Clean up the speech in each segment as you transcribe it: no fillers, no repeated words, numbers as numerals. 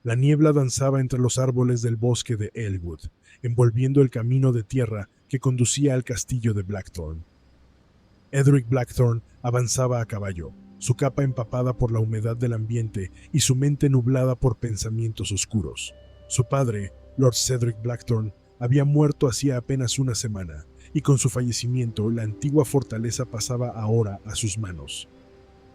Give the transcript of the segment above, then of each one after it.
La niebla danzaba entre los árboles del bosque de Elwood, envolviendo el camino de tierra que conducía al castillo de Blackthorn. Edric Blackthorn avanzaba a caballo, su capa empapada por la humedad del ambiente y su mente nublada por pensamientos oscuros. Su padre, Lord Cedric Blackthorn, había muerto hacía apenas una semana, y con su fallecimiento la antigua fortaleza pasaba ahora a sus manos.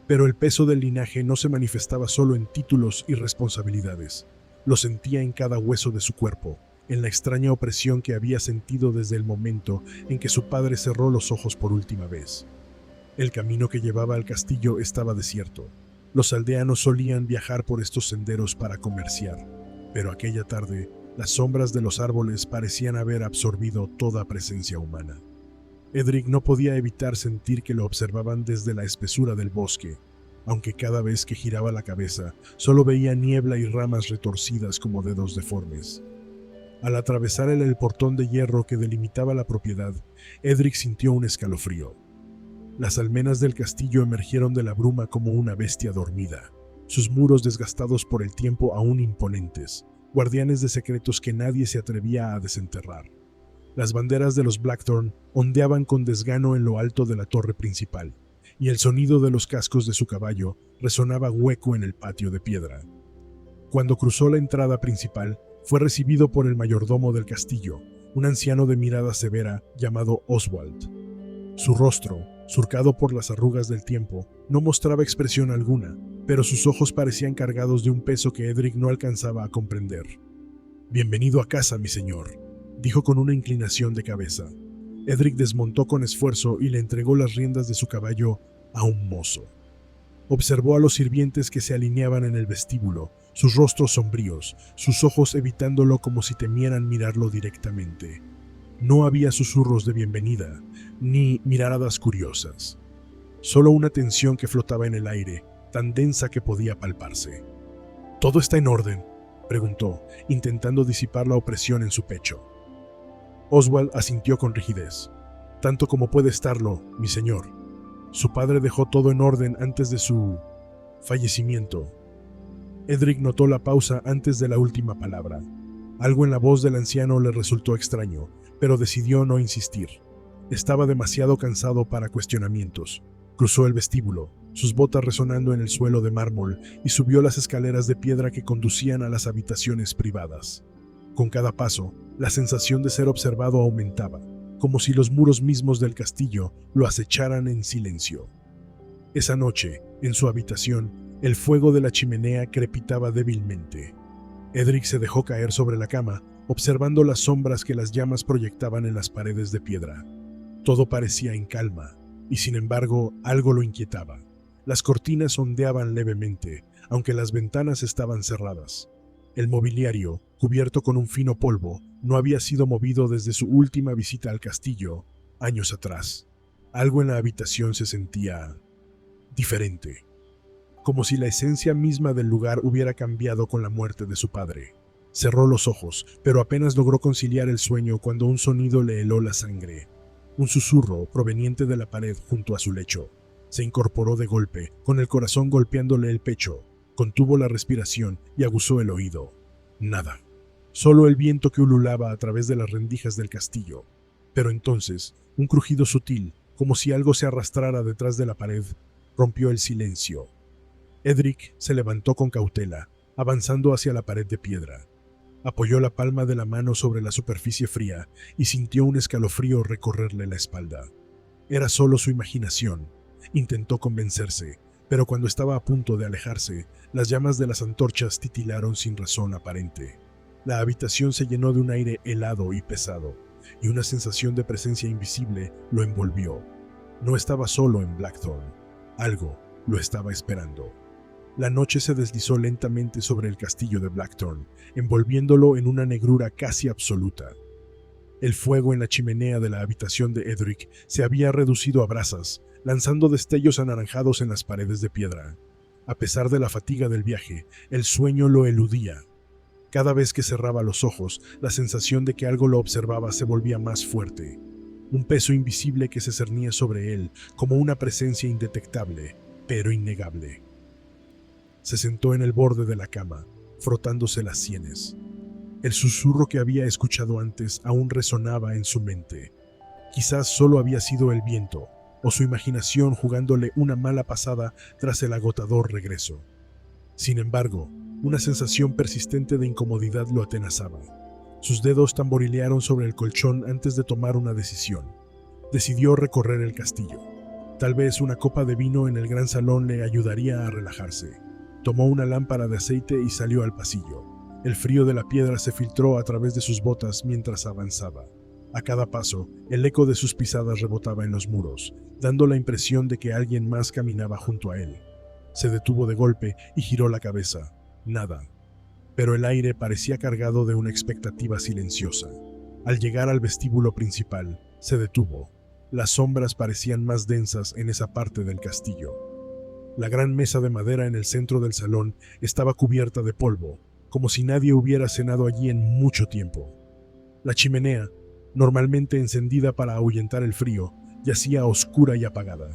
Pero el peso del linaje no se manifestaba solo en títulos y responsabilidades. Lo sentía en cada hueso de su cuerpo, en la extraña opresión que había sentido desde el momento en que su padre cerró los ojos por última vez. El camino que llevaba al castillo estaba desierto. Los aldeanos solían viajar por estos senderos para comerciar, pero aquella tarde las sombras de los árboles parecían haber absorbido toda presencia humana. Edric no podía evitar sentir que lo observaban desde la espesura del bosque, aunque cada vez que giraba la cabeza solo veía niebla y ramas retorcidas como dedos deformes. Al atravesar el portón de hierro que delimitaba la propiedad, Edric sintió un escalofrío. Las almenas del castillo emergieron de la bruma como una bestia dormida, sus muros desgastados por el tiempo aún imponentes, guardianes de secretos que nadie se atrevía a desenterrar. Las banderas de los Blackthorn ondeaban con desgano en lo alto de la torre principal, y el sonido de los cascos de su caballo resonaba hueco en el patio de piedra. Cuando cruzó la entrada principal, fue recibido por el mayordomo del castillo, un anciano de mirada severa llamado Oswald. Su rostro, surcado por las arrugas del tiempo, no mostraba expresión alguna, pero sus ojos parecían cargados de un peso que Edric no alcanzaba a comprender. «Bienvenido a casa, mi señor», dijo con una inclinación de cabeza. Edric desmontó con esfuerzo y le entregó las riendas de su caballo a un mozo. Observó a los sirvientes que se alineaban en el vestíbulo, sus rostros sombríos, sus ojos evitándolo como si temieran mirarlo directamente. No había susurros de bienvenida, ni miradas curiosas. Solo una tensión que flotaba en el aire, tan densa que podía palparse. «¿Todo está en orden?», preguntó, intentando disipar la opresión en su pecho. Oswald asintió con rigidez. «Tanto como puede estarlo, mi señor. Su padre dejó todo en orden antes de su fallecimiento». Edric notó la pausa antes de la última palabra. Algo en la voz del anciano le resultó extraño, pero decidió no insistir. Estaba demasiado cansado para cuestionamientos. Cruzó el vestíbulo, sus botas resonando en el suelo de mármol, y subió las escaleras de piedra que conducían a las habitaciones privadas. Con cada paso, la sensación de ser observado aumentaba, como si los muros mismos del castillo lo acecharan en silencio. Esa noche, en su habitación, el fuego de la chimenea crepitaba débilmente. Edric se dejó caer sobre la cama, observando las sombras que las llamas proyectaban en las paredes de piedra. Todo parecía en calma, y sin embargo algo lo inquietaba. Las cortinas ondeaban levemente, aunque las ventanas estaban cerradas. El mobiliario, cubierto con un fino polvo, no había sido movido desde su última visita al castillo, años atrás. Algo en la habitación se sentía diferente, como si la esencia misma del lugar hubiera cambiado con la muerte de su padre. Cerró los ojos, pero apenas logró conciliar el sueño cuando un sonido le heló la sangre. Un susurro proveniente de la pared junto a su lecho. Se incorporó de golpe, con el corazón golpeándole el pecho. Contuvo la respiración y aguzó el oído. Nada. Solo el viento que ululaba a través de las rendijas del castillo. Pero entonces, un crujido sutil, como si algo se arrastrara detrás de la pared, rompió el silencio. Edric se levantó con cautela, avanzando hacia la pared de piedra. Apoyó la palma de la mano sobre la superficie fría y sintió un escalofrío recorrerle la espalda. Era solo su imaginación. Intentó convencerse, pero cuando estaba a punto de alejarse, las llamas de las antorchas titilaron sin razón aparente. La habitación se llenó de un aire helado y pesado, y una sensación de presencia invisible lo envolvió. No estaba solo en Blackthorn. Algo lo estaba esperando. La noche se deslizó lentamente sobre el castillo de Blackthorn, envolviéndolo en una negrura casi absoluta. El fuego en la chimenea de la habitación de Edric se había reducido a brasas, lanzando destellos anaranjados en las paredes de piedra. A pesar de la fatiga del viaje, el sueño lo eludía. Cada vez que cerraba los ojos, la sensación de que algo lo observaba se volvía más fuerte. Un peso invisible que se cernía sobre él, como una presencia indetectable, pero innegable. Se sentó en el borde de la cama, frotándose las sienes. El susurro que había escuchado antes aún resonaba en su mente. Quizás solo había sido el viento, o su imaginación jugándole una mala pasada tras el agotador regreso. Sin embargo, una sensación persistente de incomodidad lo atenazaba. Sus dedos tamborilearon sobre el colchón antes de tomar una decisión. Decidió recorrer el castillo. Tal vez una copa de vino en el gran salón le ayudaría a relajarse. Tomó una lámpara de aceite y salió al pasillo. El frío de la piedra se filtró a través de sus botas mientras avanzaba. A cada paso, el eco de sus pisadas rebotaba en los muros, dando la impresión de que alguien más caminaba junto a él. Se detuvo de golpe y giró la cabeza. Nada. Pero el aire parecía cargado de una expectativa silenciosa. Al llegar al vestíbulo principal, se detuvo. Las sombras parecían más densas en esa parte del castillo. La gran mesa de madera en el centro del salón estaba cubierta de polvo, como si nadie hubiera cenado allí en mucho tiempo. La chimenea, normalmente encendida para ahuyentar el frío, yacía oscura y apagada.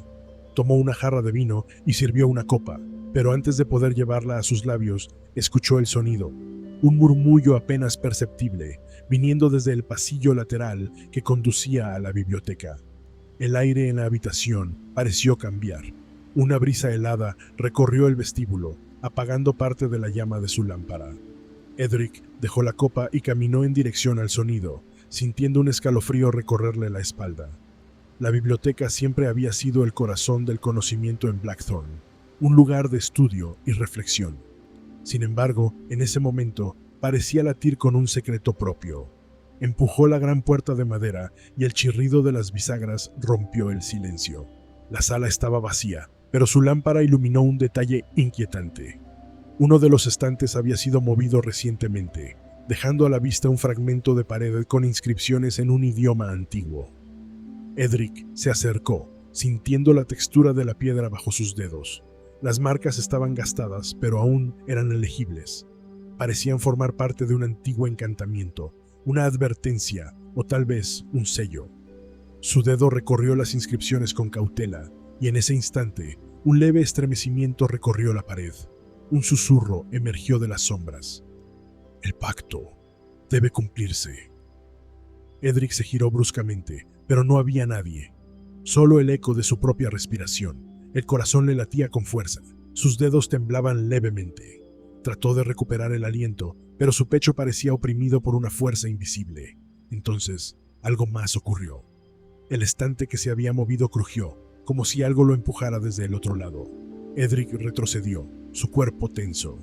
Tomó una jarra de vino y sirvió una copa, pero antes de poder llevarla a sus labios, escuchó el sonido, un murmullo apenas perceptible, viniendo desde el pasillo lateral que conducía a la biblioteca. El aire en la habitación pareció cambiar. Una brisa helada recorrió el vestíbulo, apagando parte de la llama de su lámpara. Edric dejó la copa y caminó en dirección al sonido, sintiendo un escalofrío recorrerle la espalda. La biblioteca siempre había sido el corazón del conocimiento en Blackthorn, un lugar de estudio y reflexión. Sin embargo, en ese momento, parecía latir con un secreto propio. Empujó la gran puerta de madera y el chirrido de las bisagras rompió el silencio. La sala estaba vacía, pero su lámpara iluminó un detalle inquietante. Uno de los estantes había sido movido recientemente, dejando a la vista un fragmento de pared con inscripciones en un idioma antiguo. Edric se acercó, sintiendo la textura de la piedra bajo sus dedos. Las marcas estaban gastadas, pero aún eran legibles. Parecían formar parte de un antiguo encantamiento, una advertencia o tal vez un sello. Su dedo recorrió las inscripciones con cautela, y en ese instante, un leve estremecimiento recorrió la pared. Un susurro emergió de las sombras. El pacto debe cumplirse. Edric se giró bruscamente, pero no había nadie. Solo el eco de su propia respiración. El corazón le latía con fuerza. Sus dedos temblaban levemente. Trató de recuperar el aliento, pero su pecho parecía oprimido por una fuerza invisible. Entonces, algo más ocurrió. El estante que se había movido crujió, como si algo lo empujara desde el otro lado. Edric retrocedió, su cuerpo tenso.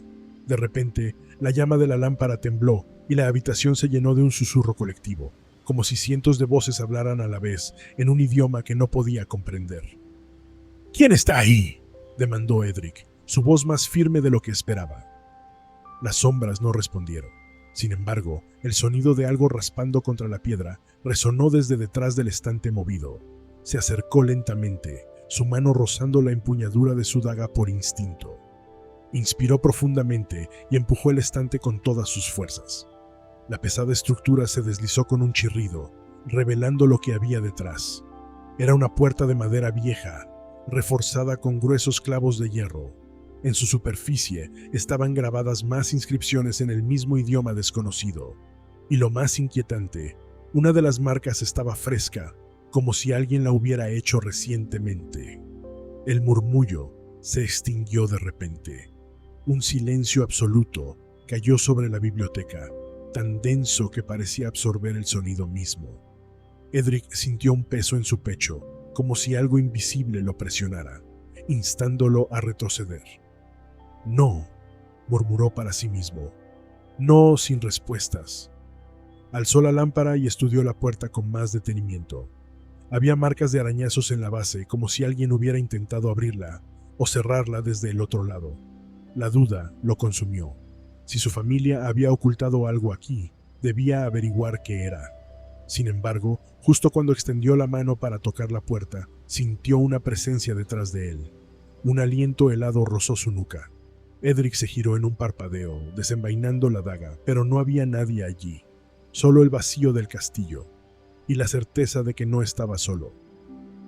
De repente, la llama de la lámpara tembló y la habitación se llenó de un susurro colectivo, como si cientos de voces hablaran a la vez en un idioma que no podía comprender. «¿Quién está ahí?», demandó Edric, su voz más firme de lo que esperaba. Las sombras no respondieron. Sin embargo, el sonido de algo raspando contra la piedra resonó desde detrás del estante movido. Se acercó lentamente, su mano rozando la empuñadura de su daga por instinto. Inspiró profundamente y empujó el estante con todas sus fuerzas. La pesada estructura se deslizó con un chirrido, revelando lo que había detrás. Era una puerta de madera vieja, reforzada con gruesos clavos de hierro. En su superficie estaban grabadas más inscripciones en el mismo idioma desconocido. Y lo más inquietante, una de las marcas estaba fresca, como si alguien la hubiera hecho recientemente. El murmullo se extinguió de repente. Un silencio absoluto cayó sobre la biblioteca, tan denso que parecía absorber el sonido mismo. Edric sintió un peso en su pecho, como si algo invisible lo presionara, instándolo a retroceder. «No», murmuró para sí mismo. «No», sin respuestas. Alzó la lámpara y estudió la puerta con más detenimiento. Había marcas de arañazos en la base, como si alguien hubiera intentado abrirla o cerrarla desde el otro lado. La duda lo consumió. Si su familia había ocultado algo aquí, debía averiguar qué era. Sin embargo, justo cuando extendió la mano para tocar la puerta, sintió una presencia detrás de él. Un aliento helado rozó su nuca. Edric se giró en un parpadeo, desenvainando la daga, pero no había nadie allí. Solo el vacío del castillo, y la certeza de que no estaba solo.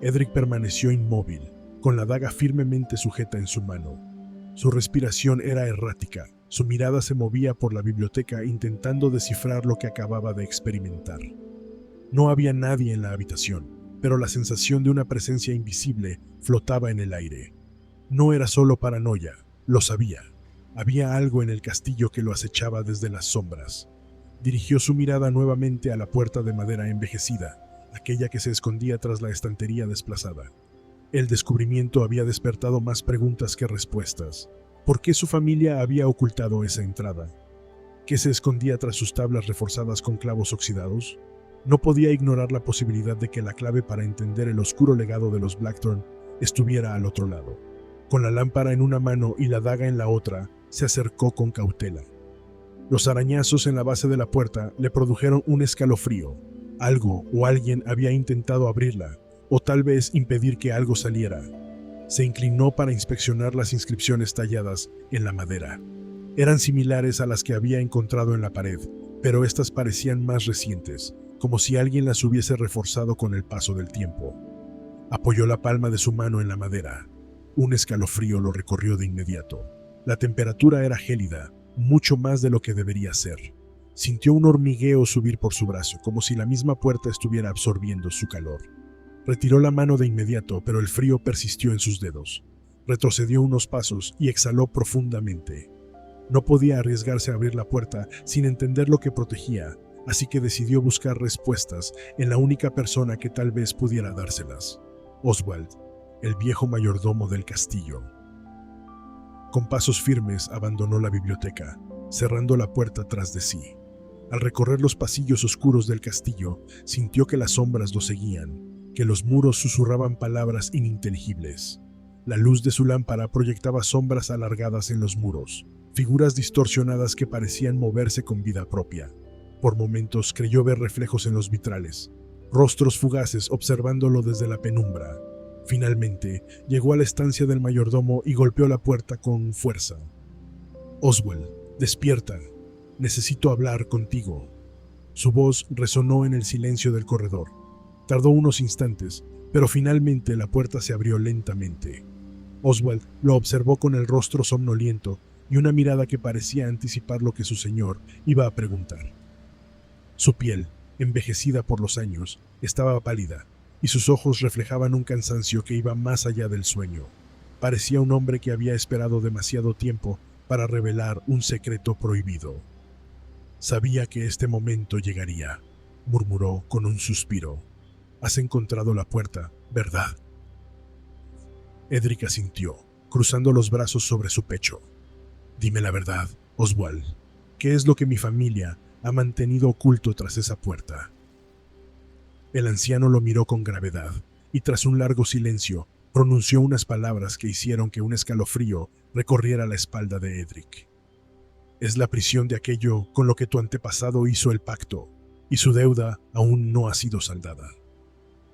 Edric permaneció inmóvil, con la daga firmemente sujeta en su mano. Su respiración era errática, Su mirada se movía por la biblioteca intentando descifrar lo que acababa de experimentar. No había nadie en la habitación, pero la sensación de una presencia invisible flotaba en el aire. No era solo paranoia, lo sabía. Había algo en el castillo que lo acechaba desde las sombras. Dirigió su mirada nuevamente a la puerta de madera envejecida, aquella que se escondía tras la estantería desplazada. El descubrimiento había despertado más preguntas que respuestas. ¿Por qué su familia había ocultado esa entrada? ¿Qué se escondía tras sus tablas reforzadas con clavos oxidados? No podía ignorar la posibilidad de que la clave para entender el oscuro legado de los Blackthorn estuviera al otro lado. Con la lámpara en una mano y la daga en la otra, se acercó con cautela. Los arañazos en la base de la puerta le produjeron un escalofrío. Algo o alguien había intentado abrirla, o tal vez impedir que algo saliera. Se inclinó para inspeccionar las inscripciones talladas en la madera. Eran similares a las que había encontrado en la pared, pero estas parecían más recientes, como si alguien las hubiese reforzado con el paso del tiempo. Apoyó la palma de su mano en la madera. Un escalofrío lo recorrió de inmediato. La temperatura era gélida, mucho más de lo que debería ser. Sintió un hormigueo subir por su brazo, como si la misma puerta estuviera absorbiendo su calor. Retiró la mano de inmediato, pero el frío persistió en sus dedos. Retrocedió unos pasos y exhaló profundamente. No podía arriesgarse a abrir la puerta sin entender lo que protegía, así que decidió buscar respuestas en la única persona que tal vez pudiera dárselas: Oswald, el viejo mayordomo del castillo. Con pasos firmes abandonó la biblioteca, cerrando la puerta tras de sí. Al recorrer los pasillos oscuros del castillo, sintió que las sombras lo seguían, que los muros susurraban palabras ininteligibles. La luz de su lámpara proyectaba sombras alargadas en los muros, figuras distorsionadas que parecían moverse con vida propia. Por momentos creyó ver reflejos en los vitrales, rostros fugaces observándolo desde la penumbra. Finalmente, llegó a la estancia del mayordomo y golpeó la puerta con fuerza. «Oswald, despierta. Necesito hablar contigo». Su voz resonó en el silencio del corredor. Tardó unos instantes, pero finalmente la puerta se abrió lentamente. Oswald lo observó con el rostro somnoliento y una mirada que parecía anticipar lo que su señor iba a preguntar. Su piel, envejecida por los años, estaba pálida, y sus ojos reflejaban un cansancio que iba más allá del sueño. Parecía un hombre que había esperado demasiado tiempo para revelar un secreto prohibido. «Sabía que este momento llegaría», murmuró con un suspiro. «Has encontrado la puerta, ¿verdad?». Edric asintió, cruzando los brazos sobre su pecho. «Dime la verdad, Oswald. ¿Qué es lo que mi familia ha mantenido oculto tras esa puerta?». El anciano lo miró con gravedad y tras un largo silencio pronunció unas palabras que hicieron que un escalofrío recorriera la espalda de Edric. «Es la prisión de aquello con lo que tu antepasado hizo el pacto, y su deuda aún no ha sido saldada».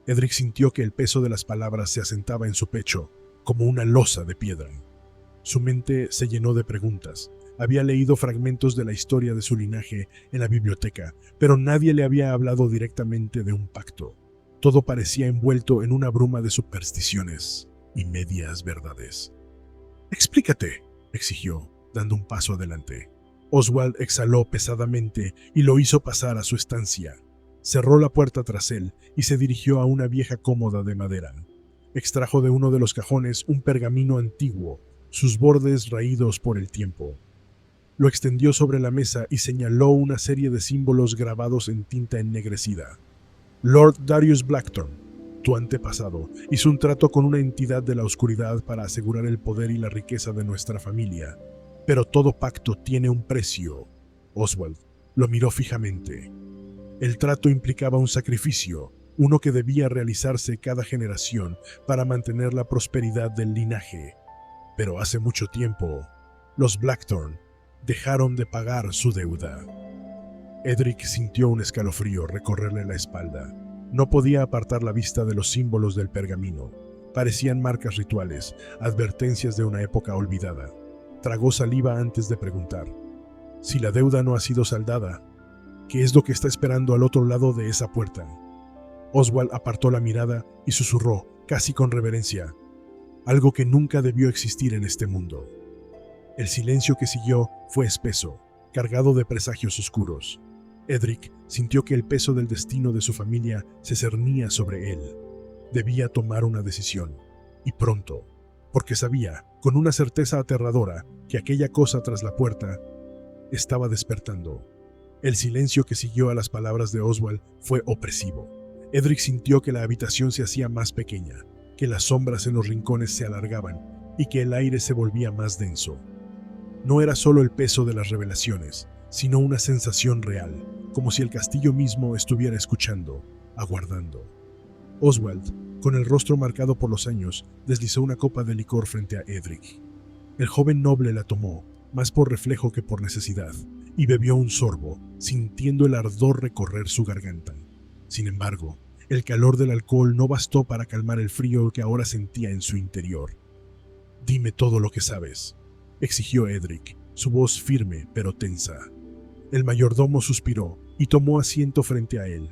Edric sintió que el peso de las palabras se asentaba en su pecho como una losa de piedra. Su mente se llenó de preguntas. Había leído fragmentos de la historia de su linaje en la biblioteca, pero nadie le había hablado directamente de un pacto. Todo parecía envuelto en una bruma de supersticiones y medias verdades. «Explícate», exigió, dando un paso adelante. Oswald exhaló pesadamente y lo hizo pasar a su estancia. Cerró la puerta tras él y se dirigió a una vieja cómoda de madera. Extrajo de uno de los cajones un pergamino antiguo, sus bordes raídos por el tiempo. Lo extendió sobre la mesa y señaló una serie de símbolos grabados en tinta ennegrecida. «Lord Darius Blackthorn, tu antepasado, hizo un trato con una entidad de la oscuridad para asegurar el poder y la riqueza de nuestra familia. Pero todo pacto tiene un precio». Oswald lo miró fijamente. El trato implicaba un sacrificio, uno que debía realizarse cada generación para mantener la prosperidad del linaje. Pero hace mucho tiempo, los Blackthorn dejaron de pagar su deuda. Edric sintió un escalofrío recorrerle la espalda. No podía apartar la vista de los símbolos del pergamino. Parecían marcas rituales, advertencias de una época olvidada. Tragó saliva antes de preguntar. Si la deuda no ha sido saldada, ¿qué es lo que está esperando al otro lado de esa puerta? Oswald apartó la mirada y susurró, casi con reverencia, algo que nunca debió existir en este mundo. El silencio que siguió fue espeso, cargado de presagios oscuros. Edric sintió que el peso del destino de su familia se cernía sobre él. Debía tomar una decisión, y pronto, porque sabía, con una certeza aterradora, que aquella cosa tras la puerta estaba despertando. El silencio que siguió a las palabras de Oswald fue opresivo. Edric sintió que la habitación se hacía más pequeña, que las sombras en los rincones se alargaban y que el aire se volvía más denso. No era solo el peso de las revelaciones, sino una sensación real, como si el castillo mismo estuviera escuchando, aguardando. Oswald, con el rostro marcado por los años, deslizó una copa de licor frente a Edric. El joven noble la tomó, más por reflejo que por necesidad, y bebió un sorbo, sintiendo el ardor recorrer su garganta. Sin embargo, el calor del alcohol no bastó para calmar el frío que ahora sentía en su interior. «Dime todo lo que sabes», exigió Edric, su voz firme pero tensa. El mayordomo suspiró y tomó asiento frente a él.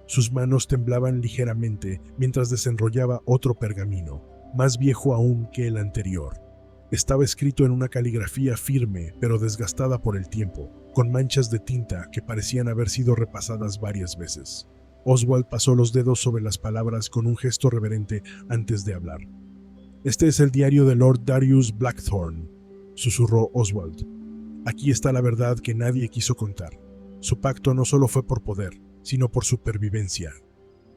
Sus manos temblaban ligeramente mientras desenrollaba otro pergamino, más viejo aún que el anterior. Estaba escrito en una caligrafía firme pero desgastada por el tiempo, con manchas de tinta que parecían haber sido repasadas varias veces. Oswald pasó los dedos sobre las palabras con un gesto reverente antes de hablar. «Este es el diario de Lord Darius Blackthorne», susurró Oswald. «Aquí está la verdad que nadie quiso contar. Su pacto no solo fue por poder, sino por supervivencia».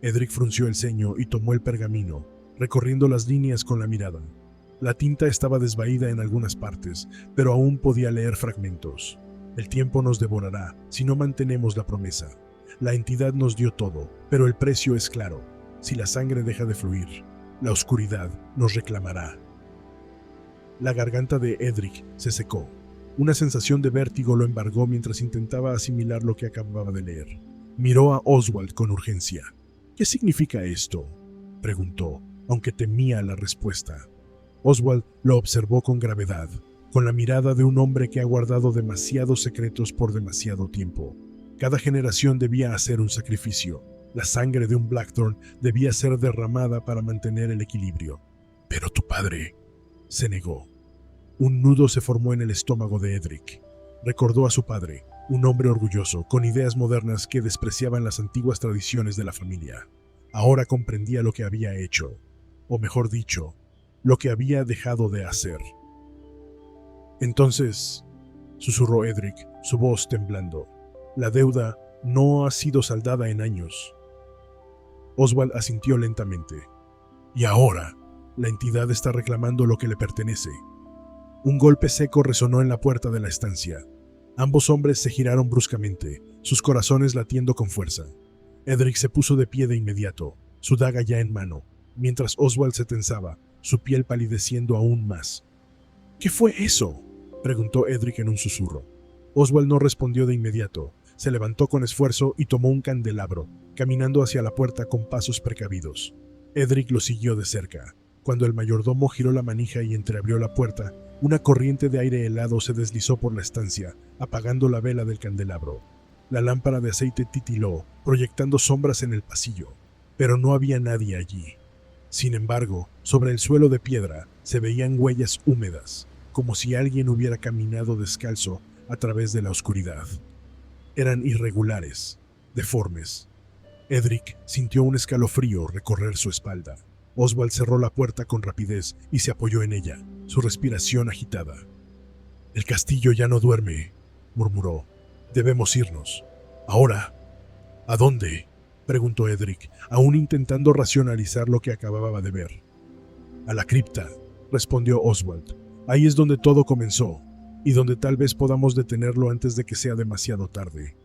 Edric frunció el ceño y tomó el pergamino, recorriendo las líneas con la mirada. La tinta estaba desvaída en algunas partes, pero aún podía leer fragmentos. «El tiempo nos devorará si no mantenemos la promesa. La entidad nos dio todo, pero el precio es claro. Si la sangre deja de fluir, la oscuridad nos reclamará». La garganta de Edric se secó. Una sensación de vértigo lo embargó mientras intentaba asimilar lo que acababa de leer. Miró a Oswald con urgencia. «¿Qué significa esto?», preguntó, aunque temía la respuesta. Oswald lo observó con gravedad, con la mirada de un hombre que ha guardado demasiados secretos por demasiado tiempo. Cada generación debía hacer un sacrificio. La sangre de un Blackthorne debía ser derramada para mantener el equilibrio. «Pero tu padre», se negó. Un nudo se formó en el estómago de Edric. Recordó a su padre, un hombre orgulloso, con ideas modernas que despreciaban las antiguas tradiciones de la familia. Ahora comprendía lo que había hecho, o mejor dicho, lo que había dejado de hacer. «Entonces», susurró Edric, su voz temblando, «la deuda no ha sido saldada en años». Oswald asintió lentamente. «Y ahora, la entidad está reclamando lo que le pertenece». Un golpe seco resonó en la puerta de la estancia. Ambos hombres se giraron bruscamente, sus corazones latiendo con fuerza. Edric se puso de pie de inmediato, su daga ya en mano, mientras Oswald se tensaba, su piel palideciendo aún más. «¿Qué fue eso?», preguntó Edric en un susurro. Oswald no respondió de inmediato. Se levantó con esfuerzo y tomó un candelabro, caminando hacia la puerta con pasos precavidos. Edric lo siguió de cerca. Cuando el mayordomo giró la manija y entreabrió la puerta, una corriente de aire helado se deslizó por la estancia, apagando la vela del candelabro. La lámpara de aceite titiló, proyectando sombras en el pasillo, pero no había nadie allí. Sin embargo, sobre el suelo de piedra se veían huellas húmedas, como si alguien hubiera caminado descalzo a través de la oscuridad. Eran irregulares, deformes. Edric sintió un escalofrío recorrer su espalda. Oswald cerró la puerta con rapidez y se apoyó en ella, su respiración agitada. «El castillo ya no duerme», murmuró. «Debemos irnos. Ahora». «¿A dónde?», preguntó Edric, aún intentando racionalizar lo que acababa de ver. «A la cripta», respondió Oswald. «Ahí es donde todo comenzó, y donde tal vez podamos detenerlo antes de que sea demasiado tarde».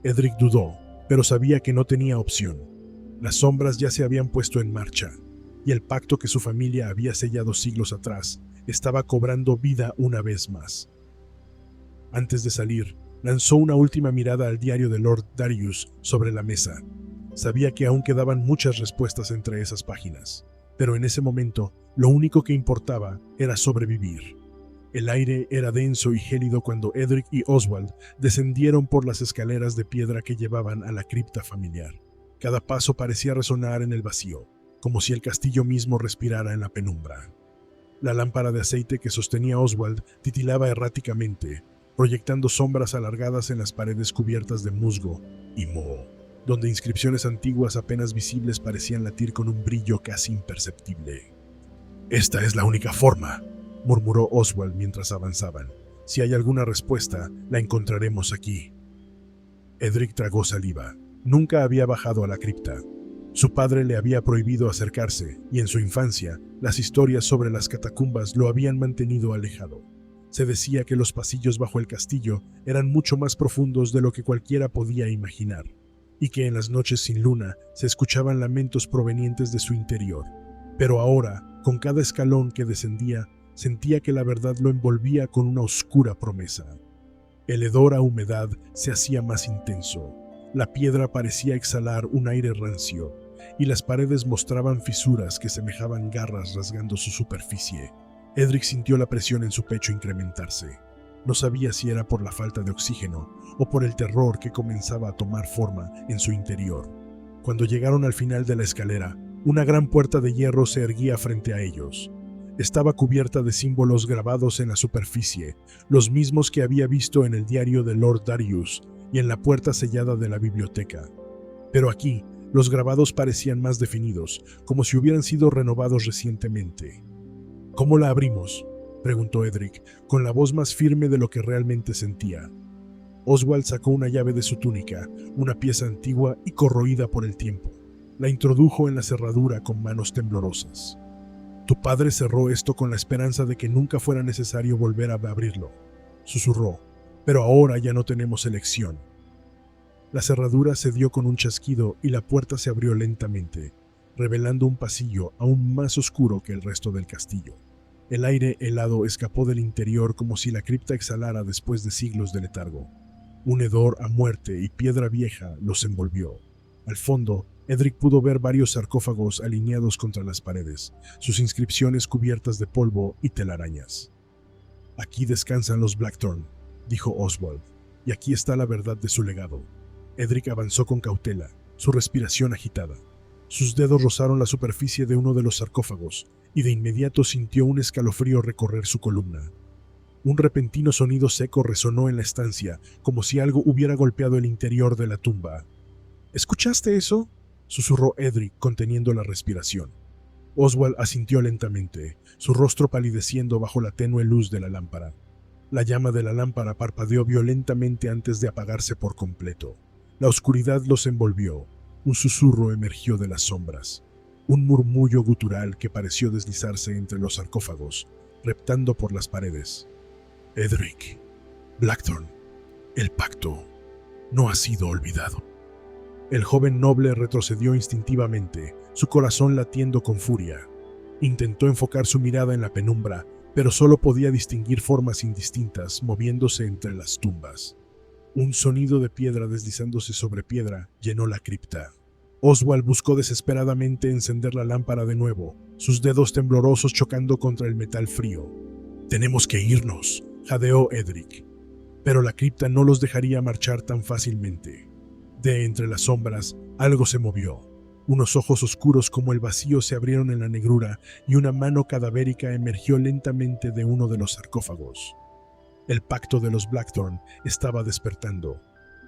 Edric dudó, pero sabía que no tenía opción. Las sombras ya se habían puesto en marcha, y el pacto que su familia había sellado siglos atrás estaba cobrando vida una vez más. Antes de salir, lanzó una última mirada al diario de Lord Darius sobre la mesa. Sabía que aún quedaban muchas respuestas entre esas páginas, pero en ese momento lo único que importaba era sobrevivir. El aire era denso y gélido cuando Edric y Oswald descendieron por las escaleras de piedra que llevaban a la cripta familiar. Cada paso parecía resonar en el vacío, como si el castillo mismo respirara en la penumbra. La lámpara de aceite que sostenía Oswald titilaba erráticamente, proyectando sombras alargadas en las paredes cubiertas de musgo y moho, donde inscripciones antiguas apenas visibles parecían latir con un brillo casi imperceptible. «Esta es la única forma», murmuró Oswald mientras avanzaban. «Si hay alguna respuesta, la encontraremos aquí». Edric tragó saliva. Nunca había bajado a la cripta. Su padre le había prohibido acercarse, y en su infancia, las historias sobre las catacumbas lo habían mantenido alejado. Se decía que los pasillos bajo el castillo eran mucho más profundos de lo que cualquiera podía imaginar, y que en las noches sin luna se escuchaban lamentos provenientes de su interior. Pero ahora, con cada escalón que descendía, sentía que la verdad lo envolvía con una oscura promesa. El hedor a humedad se hacía más intenso. La piedra parecía exhalar un aire rancio, y las paredes mostraban fisuras que semejaban garras rasgando su superficie. Edric sintió la presión en su pecho incrementarse. No sabía si era por la falta de oxígeno o por el terror que comenzaba a tomar forma en su interior. Cuando llegaron al final de la escalera, una gran puerta de hierro se erguía frente a ellos. Estaba cubierta de símbolos grabados en la superficie, los mismos que había visto en el diario de Lord Darius y en la puerta sellada de la biblioteca. Pero aquí, los grabados parecían más definidos, como si hubieran sido renovados recientemente. «¿Cómo la abrimos?», preguntó Edric, con la voz más firme de lo que realmente sentía. Oswald sacó una llave de su túnica, una pieza antigua y corroída por el tiempo. La introdujo en la cerradura con manos temblorosas. «Tu padre cerró esto con la esperanza de que nunca fuera necesario volver a abrirlo», susurró, «pero ahora ya no tenemos elección». La cerradura cedió con un chasquido y la puerta se abrió lentamente, revelando un pasillo aún más oscuro que el resto del castillo. El aire helado escapó del interior como si la cripta exhalara después de siglos de letargo. Un hedor a muerte y piedra vieja los envolvió. Al fondo, Edric pudo ver varios sarcófagos alineados contra las paredes, sus inscripciones cubiertas de polvo y telarañas. «Aquí descansan los Blackthorn», dijo Oswald, «y aquí está la verdad de su legado». Edric avanzó con cautela, su respiración agitada. Sus dedos rozaron la superficie de uno de los sarcófagos, y de inmediato sintió un escalofrío recorrer su columna. Un repentino sonido seco resonó en la estancia, como si algo hubiera golpeado el interior de la tumba. «¿Escuchaste eso?», susurró Edric, conteniendo la respiración. Oswald asintió lentamente, su rostro palideciendo bajo la tenue luz de la lámpara. La llama de la lámpara parpadeó violentamente antes de apagarse por completo. La oscuridad los envolvió. Un susurro emergió de las sombras. Un murmullo gutural que pareció deslizarse entre los sarcófagos, reptando por las paredes. «Edric, Blackthorn, el pacto no ha sido olvidado». El joven noble retrocedió instintivamente, su corazón latiendo con furia. Intentó enfocar su mirada en la penumbra, pero solo podía distinguir formas indistintas moviéndose entre las tumbas. Un sonido de piedra deslizándose sobre piedra llenó la cripta. Oswald buscó desesperadamente encender la lámpara de nuevo, sus dedos temblorosos chocando contra el metal frío. «Tenemos que irnos», jadeó Edric. Pero la cripta no los dejaría marchar tan fácilmente. De entre las sombras, algo se movió. Unos ojos oscuros como el vacío se abrieron en la negrura y una mano cadavérica emergió lentamente de uno de los sarcófagos. El pacto de los Blackthorn estaba despertando.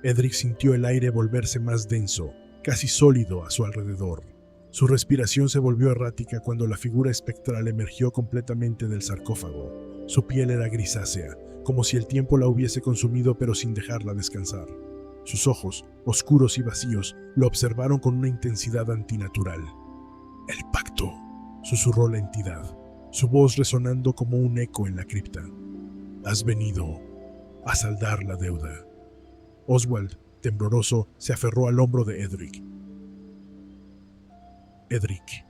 Edric sintió el aire volverse más denso, casi sólido a su alrededor. Su respiración se volvió errática cuando la figura espectral emergió completamente del sarcófago. Su piel era grisácea, como si el tiempo la hubiese consumido pero sin dejarla descansar. Sus ojos, oscuros y vacíos, lo observaron con una intensidad antinatural. «El pacto», susurró la entidad, su voz resonando como un eco en la cripta. «Has venido a saldar la deuda». Oswald, tembloroso, se aferró al hombro de Edric. «Edric».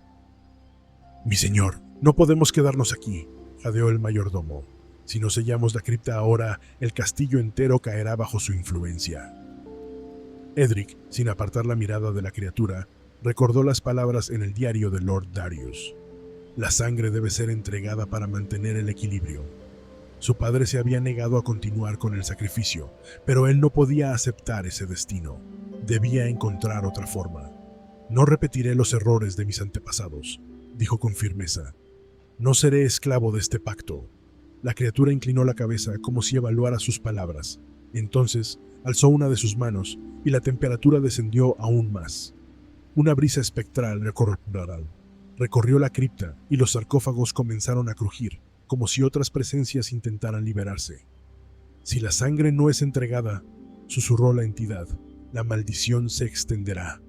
«Mi señor, no podemos quedarnos aquí», jadeó el mayordomo. «Si no sellamos la cripta ahora, el castillo entero caerá bajo su influencia». Edric, sin apartar la mirada de la criatura, recordó las palabras en el diario de Lord Darius. La sangre debe ser entregada para mantener el equilibrio. Su padre se había negado a continuar con el sacrificio, pero él no podía aceptar ese destino. Debía encontrar otra forma. «No repetiré los errores de mis antepasados», dijo con firmeza. No seré esclavo de este pacto. La criatura inclinó la cabeza como si evaluara sus palabras. Entonces alzó una de sus manos y la temperatura descendió aún más. Una brisa espectral recorrió la cripta y los sarcófagos comenzaron a crujir, como si otras presencias intentaran liberarse. Si la sangre no es entregada, susurró la entidad, la maldición se extenderá.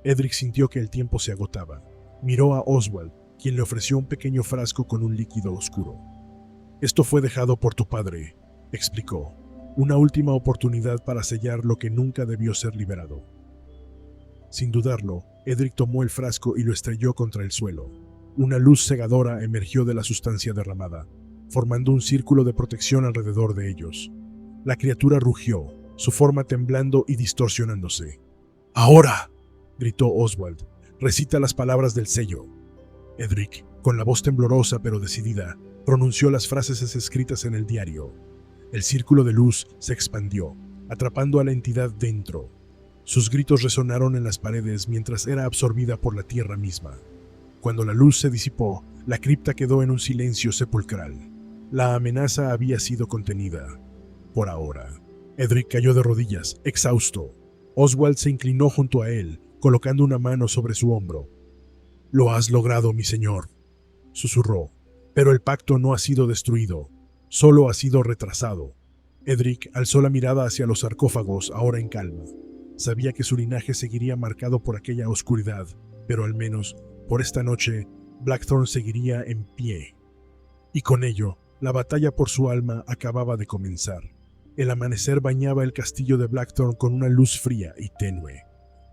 Edric sintió que el tiempo se agotaba. Miró a Oswald, quien le ofreció un pequeño frasco con un líquido oscuro. Esto fue dejado por tu padre, explicó. Una última oportunidad para sellar lo que nunca debió ser liberado. Sin dudarlo, Edric tomó el frasco y lo estrelló contra el suelo. Una luz cegadora emergió de la sustancia derramada, formando un círculo de protección alrededor de ellos. La criatura rugió, su forma temblando y distorsionándose. ¡Ahora!, gritó Oswald. Recita las palabras del sello. Edric, con la voz temblorosa pero decidida, pronunció las frases escritas en el diario. El círculo de luz se expandió, atrapando a la entidad dentro. Sus gritos resonaron en las paredes mientras era absorbida por la tierra misma. Cuando la luz se disipó, la cripta quedó en un silencio sepulcral. La amenaza había sido contenida. Por ahora. Edric cayó de rodillas, exhausto. Oswald se inclinó junto a él, colocando una mano sobre su hombro. «Lo has logrado, mi señor», susurró. «Pero el pacto no ha sido destruido, solo ha sido retrasado». Edric alzó la mirada hacia los sarcófagos, ahora en calma. Sabía que su linaje seguiría marcado por aquella oscuridad, pero al menos, por esta noche, Blackthorn seguiría en pie. Y con ello, la batalla por su alma acababa de comenzar. El amanecer bañaba el castillo de Blackthorn con una luz fría y tenue,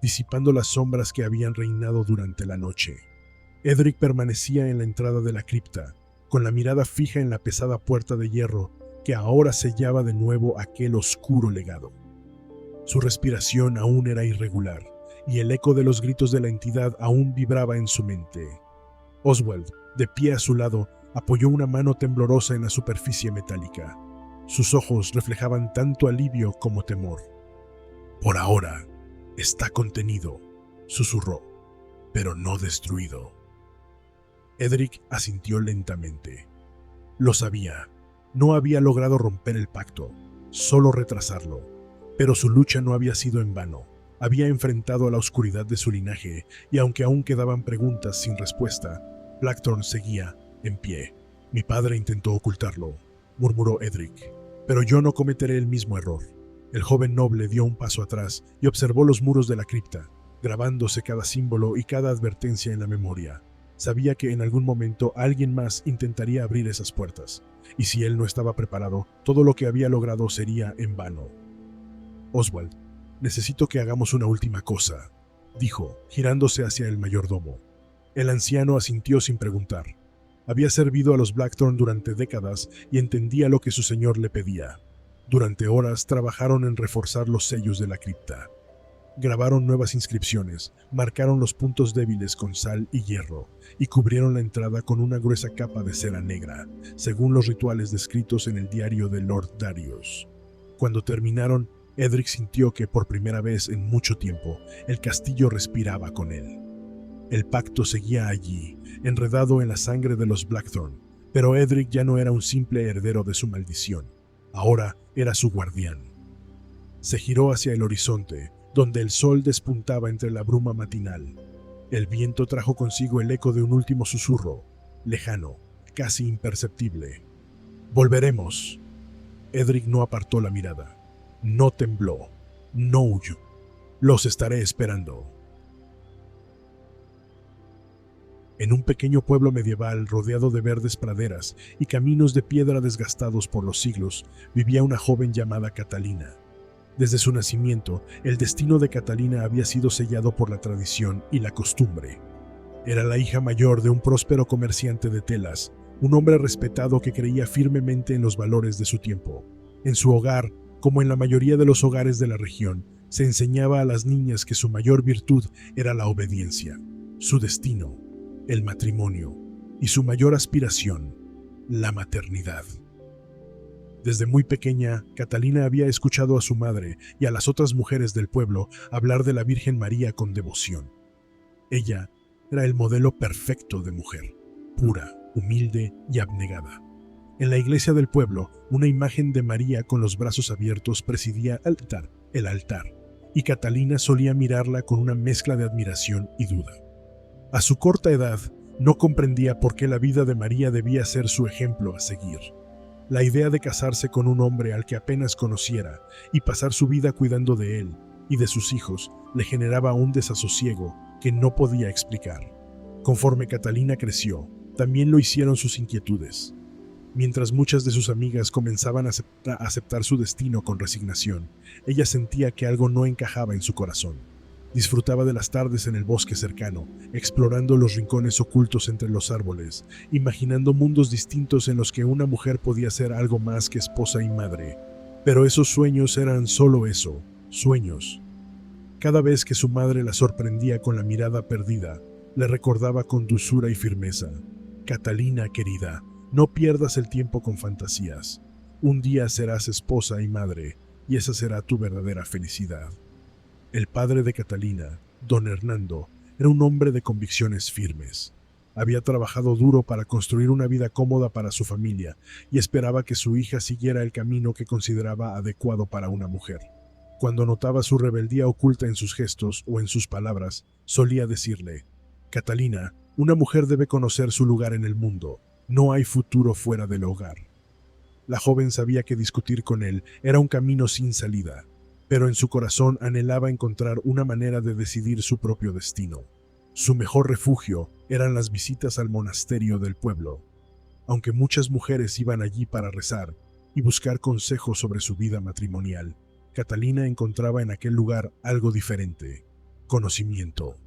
disipando las sombras que habían reinado durante la noche. Edric permanecía en la entrada de la cripta, con la mirada fija en la pesada puerta de hierro que ahora sellaba de nuevo aquel oscuro legado. Su respiración aún era irregular, y el eco de los gritos de la entidad aún vibraba en su mente. Oswald, de pie a su lado, apoyó una mano temblorosa en la superficie metálica. Sus ojos reflejaban tanto alivio como temor. «Por ahora, está contenido», susurró, «pero no destruido». Edric asintió lentamente. Lo sabía. No había logrado romper el pacto, solo retrasarlo. Pero su lucha no había sido en vano. Había enfrentado a la oscuridad de su linaje, y aunque aún quedaban preguntas sin respuesta, Blackthorn seguía en pie. «Mi padre intentó ocultarlo», murmuró Edric, «pero yo no cometeré el mismo error». El joven noble dio un paso atrás y observó los muros de la cripta, grabándose cada símbolo y cada advertencia en la memoria. Sabía que en algún momento alguien más intentaría abrir esas puertas, y si él no estaba preparado, todo lo que había logrado sería en vano. «Oswald, necesito que hagamos una última cosa», dijo, girándose hacia el mayordomo. El anciano asintió sin preguntar. Había servido a los Blackthorn durante décadas y entendía lo que su señor le pedía. Durante horas trabajaron en reforzar los sellos de la cripta. Grabaron nuevas inscripciones, marcaron los puntos débiles con sal y hierro, y cubrieron la entrada con una gruesa capa de cera negra, según los rituales descritos en el diario de Lord Darius. Cuando terminaron, Edric sintió que por primera vez en mucho tiempo el castillo respiraba con él. El pacto seguía allí, enredado en la sangre de los Blackthorn, pero Edric ya no era un simple heredero de su maldición. Ahora era su guardián. Se giró hacia el horizonte, donde el sol despuntaba entre la bruma matinal. El viento trajo consigo el eco de un último susurro, lejano, casi imperceptible. «Volveremos». Edric no apartó la mirada. No tembló, no huyó. «Los estaré esperando». En un pequeño pueblo medieval rodeado de verdes praderas y caminos de piedra desgastados por los siglos, vivía una joven llamada Catalina. Desde su nacimiento, el destino de Catalina había sido sellado por la tradición y la costumbre. Era la hija mayor de un próspero comerciante de telas, un hombre respetado que creía firmemente en los valores de su tiempo. En su hogar, como en la mayoría de los hogares de la región, se enseñaba a las niñas que su mayor virtud era la obediencia, su destino, el matrimonio, y su mayor aspiración, la maternidad. Desde muy pequeña, Catalina había escuchado a su madre y a las otras mujeres del pueblo hablar de la Virgen María con devoción. Ella era el modelo perfecto de mujer. pura, humilde y abnegada. En la iglesia del pueblo, una imagen de María con los brazos abiertos presidía el altar, y Catalina solía mirarla con una mezcla de admiración y duda. A su corta edad, no comprendía por qué la vida de María debía ser su ejemplo a seguir. La idea de casarse con un hombre al que apenas conociera y pasar su vida cuidando de él y de sus hijos le generaba un desasosiego que no podía explicar. Conforme Catalina creció, también lo hicieron sus inquietudes. Mientras muchas de sus amigas comenzaban a aceptar su destino con resignación, ella sentía que algo no encajaba en su corazón. Disfrutaba de las tardes en el bosque cercano, explorando los rincones ocultos entre los árboles, imaginando mundos distintos en los que una mujer podía ser algo más que esposa y madre. Pero esos sueños eran solo eso, sueños. Cada vez que su madre la sorprendía con la mirada perdida, le recordaba con dulzura y firmeza: «Catalina, querida, no pierdas el tiempo con fantasías. Un día serás esposa y madre, y esa será tu verdadera felicidad». El padre de Catalina, don Hernando, era un hombre de convicciones firmes. Había trabajado duro para construir una vida cómoda para su familia y esperaba que su hija siguiera el camino que consideraba adecuado para una mujer. Cuando notaba su rebeldía oculta en sus gestos o en sus palabras, solía decirle: «Catalina, una mujer debe conocer su lugar en el mundo. No hay futuro fuera del hogar». La joven sabía que discutir con él era un camino sin salida, pero en su corazón anhelaba encontrar una manera de decidir su propio destino. Su mejor refugio eran las visitas al monasterio del pueblo. Aunque muchas mujeres iban allí para rezar y buscar consejos sobre su vida matrimonial, Catalina encontraba en aquel lugar algo diferente: conocimiento.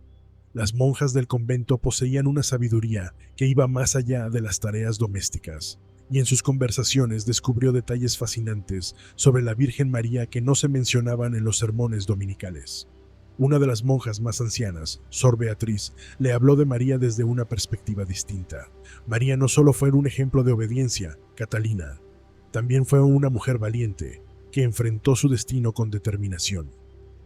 Las monjas del convento poseían una sabiduría que iba más allá de las tareas domésticas, y en sus conversaciones descubrió detalles fascinantes sobre la Virgen María que no se mencionaban en los sermones dominicales. Una de las monjas más ancianas, Sor Beatriz, le habló de María desde una perspectiva distinta. María no solo fue un ejemplo de obediencia, Catalina, también fue una mujer valiente, que enfrentó su destino con determinación.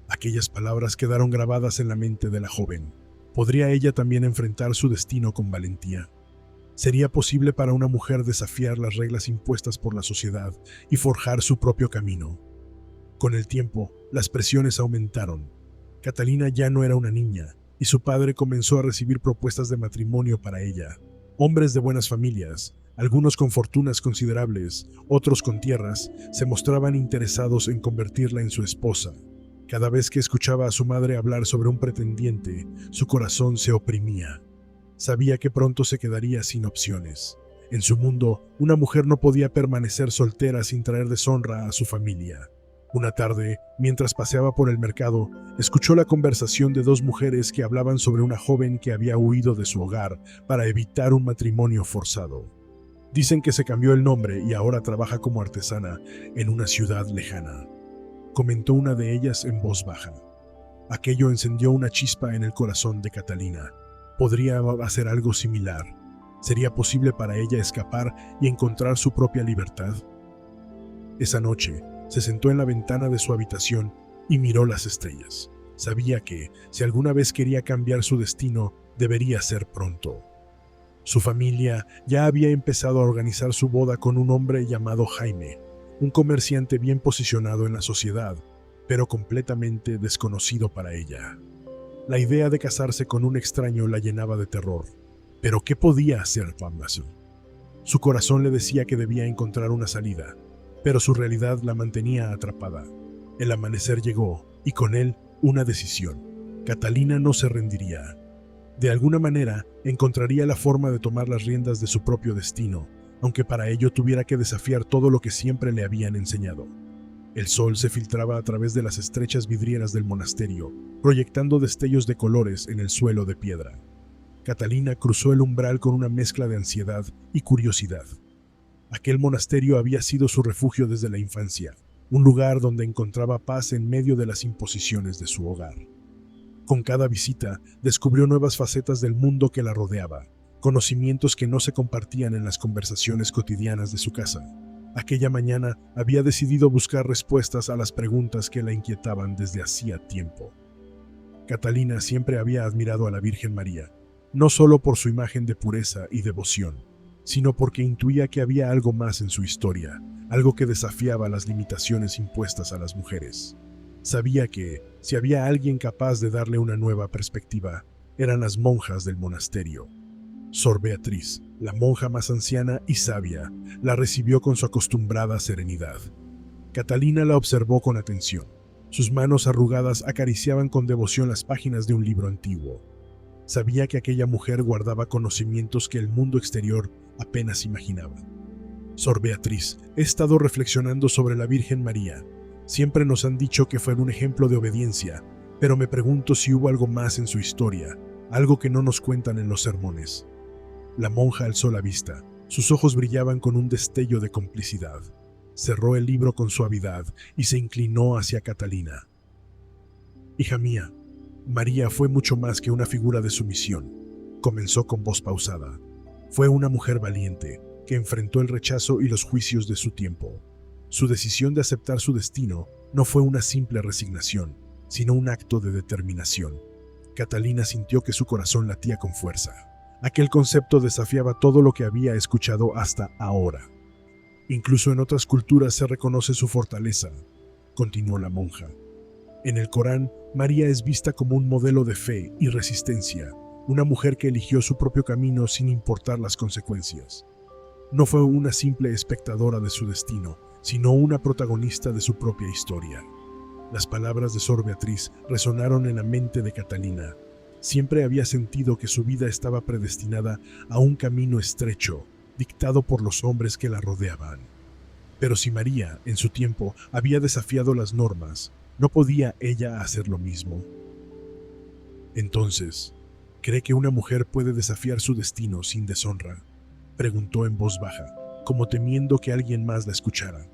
Aquellas palabras quedaron grabadas en la mente de la joven. ¿Podría ella también enfrentar su destino con valentía? ¿Sería posible para una mujer desafiar las reglas impuestas por la sociedad y forjar su propio camino? Con el tiempo, las presiones aumentaron. Catalina ya no era una niña, y su padre comenzó a recibir propuestas de matrimonio para ella. Hombres de buenas familias, algunos con fortunas considerables, otros con tierras, se mostraban interesados en convertirla en su esposa. Cada vez que escuchaba a su madre hablar sobre un pretendiente, su corazón se oprimía. Sabía que pronto se quedaría sin opciones. En su mundo, una mujer no podía permanecer soltera sin traer deshonra a su familia. Una tarde, mientras paseaba por el mercado, escuchó la conversación de dos mujeres que hablaban sobre una joven que había huido de su hogar para evitar un matrimonio forzado. Dicen que se cambió el nombre y ahora trabaja como artesana en una ciudad lejana, comentó una de ellas en voz baja. Aquello encendió una chispa en el corazón de Catalina. ¿Podría hacer algo similar? ¿Sería posible para ella escapar y encontrar su propia libertad? Esa noche, se sentó en la ventana de su habitación y miró las estrellas. Sabía que, si alguna vez quería cambiar su destino, debería ser pronto. Su familia ya había empezado a organizar su boda con un hombre llamado Jaime, un comerciante bien posicionado en la sociedad, pero completamente desconocido para ella. La idea de casarse con un extraño la llenaba de terror. ¿Pero qué podía hacer Pambasu? Su corazón le decía que debía encontrar una salida, pero su realidad la mantenía atrapada. El amanecer llegó, y con él, una decisión. Catalina no se rendiría. De alguna manera, encontraría la forma de tomar las riendas de su propio destino, aunque para ello tuviera que desafiar todo lo que siempre le habían enseñado. El sol se filtraba a través de las estrechas vidrieras del monasterio, proyectando destellos de colores en el suelo de piedra. Catalina cruzó el umbral con una mezcla de ansiedad y curiosidad. Aquel monasterio había sido su refugio desde la infancia, un lugar donde encontraba paz en medio de las imposiciones de su hogar. Con cada visita, descubrió nuevas facetas del mundo que la rodeaba, conocimientos que no se compartían en las conversaciones cotidianas de su casa. Aquella mañana había decidido buscar respuestas a las preguntas que la inquietaban desde hacía tiempo. Catalina siempre había admirado a la Virgen María, no solo por su imagen de pureza y devoción, sino porque intuía que había algo más en su historia, algo que desafiaba las limitaciones impuestas a las mujeres. Sabía que, si había alguien capaz de darle una nueva perspectiva, eran las monjas del monasterio. Sor Beatriz, la monja más anciana y sabia, la recibió con su acostumbrada serenidad. Catalina la observó con atención. Sus manos arrugadas acariciaban con devoción las páginas de un libro antiguo. Sabía que aquella mujer guardaba conocimientos que el mundo exterior apenas imaginaba. Sor Beatriz, he estado reflexionando sobre la Virgen María. Siempre nos han dicho que fue un ejemplo de obediencia, pero me pregunto si hubo algo más en su historia, algo que no nos cuentan en los sermones. La monja alzó la vista. Sus ojos brillaban con un destello de complicidad. Cerró el libro con suavidad y se inclinó hacia Catalina. «Hija mía, María fue mucho más que una figura de sumisión», comenzó con voz pausada. «Fue una mujer valiente, que enfrentó el rechazo y los juicios de su tiempo. Su decisión de aceptar su destino no fue una simple resignación, sino un acto de determinación». Catalina sintió que su corazón latía con fuerza. Aquel concepto desafiaba todo lo que había escuchado hasta ahora. «Incluso en otras culturas se reconoce su fortaleza», continuó la monja. «En el Corán, María es vista como un modelo de fe y resistencia, una mujer que eligió su propio camino sin importar las consecuencias. No fue una simple espectadora de su destino, sino una protagonista de su propia historia». Las palabras de Sor Beatriz resonaron en la mente de Catalina. Siempre había sentido que su vida estaba predestinada a un camino estrecho, dictado por los hombres que la rodeaban. Pero si María, en su tiempo, había desafiado las normas, ¿no podía ella hacer lo mismo? Entonces, ¿cree que una mujer puede desafiar su destino sin deshonra?, preguntó en voz baja, como temiendo que alguien más la escuchara.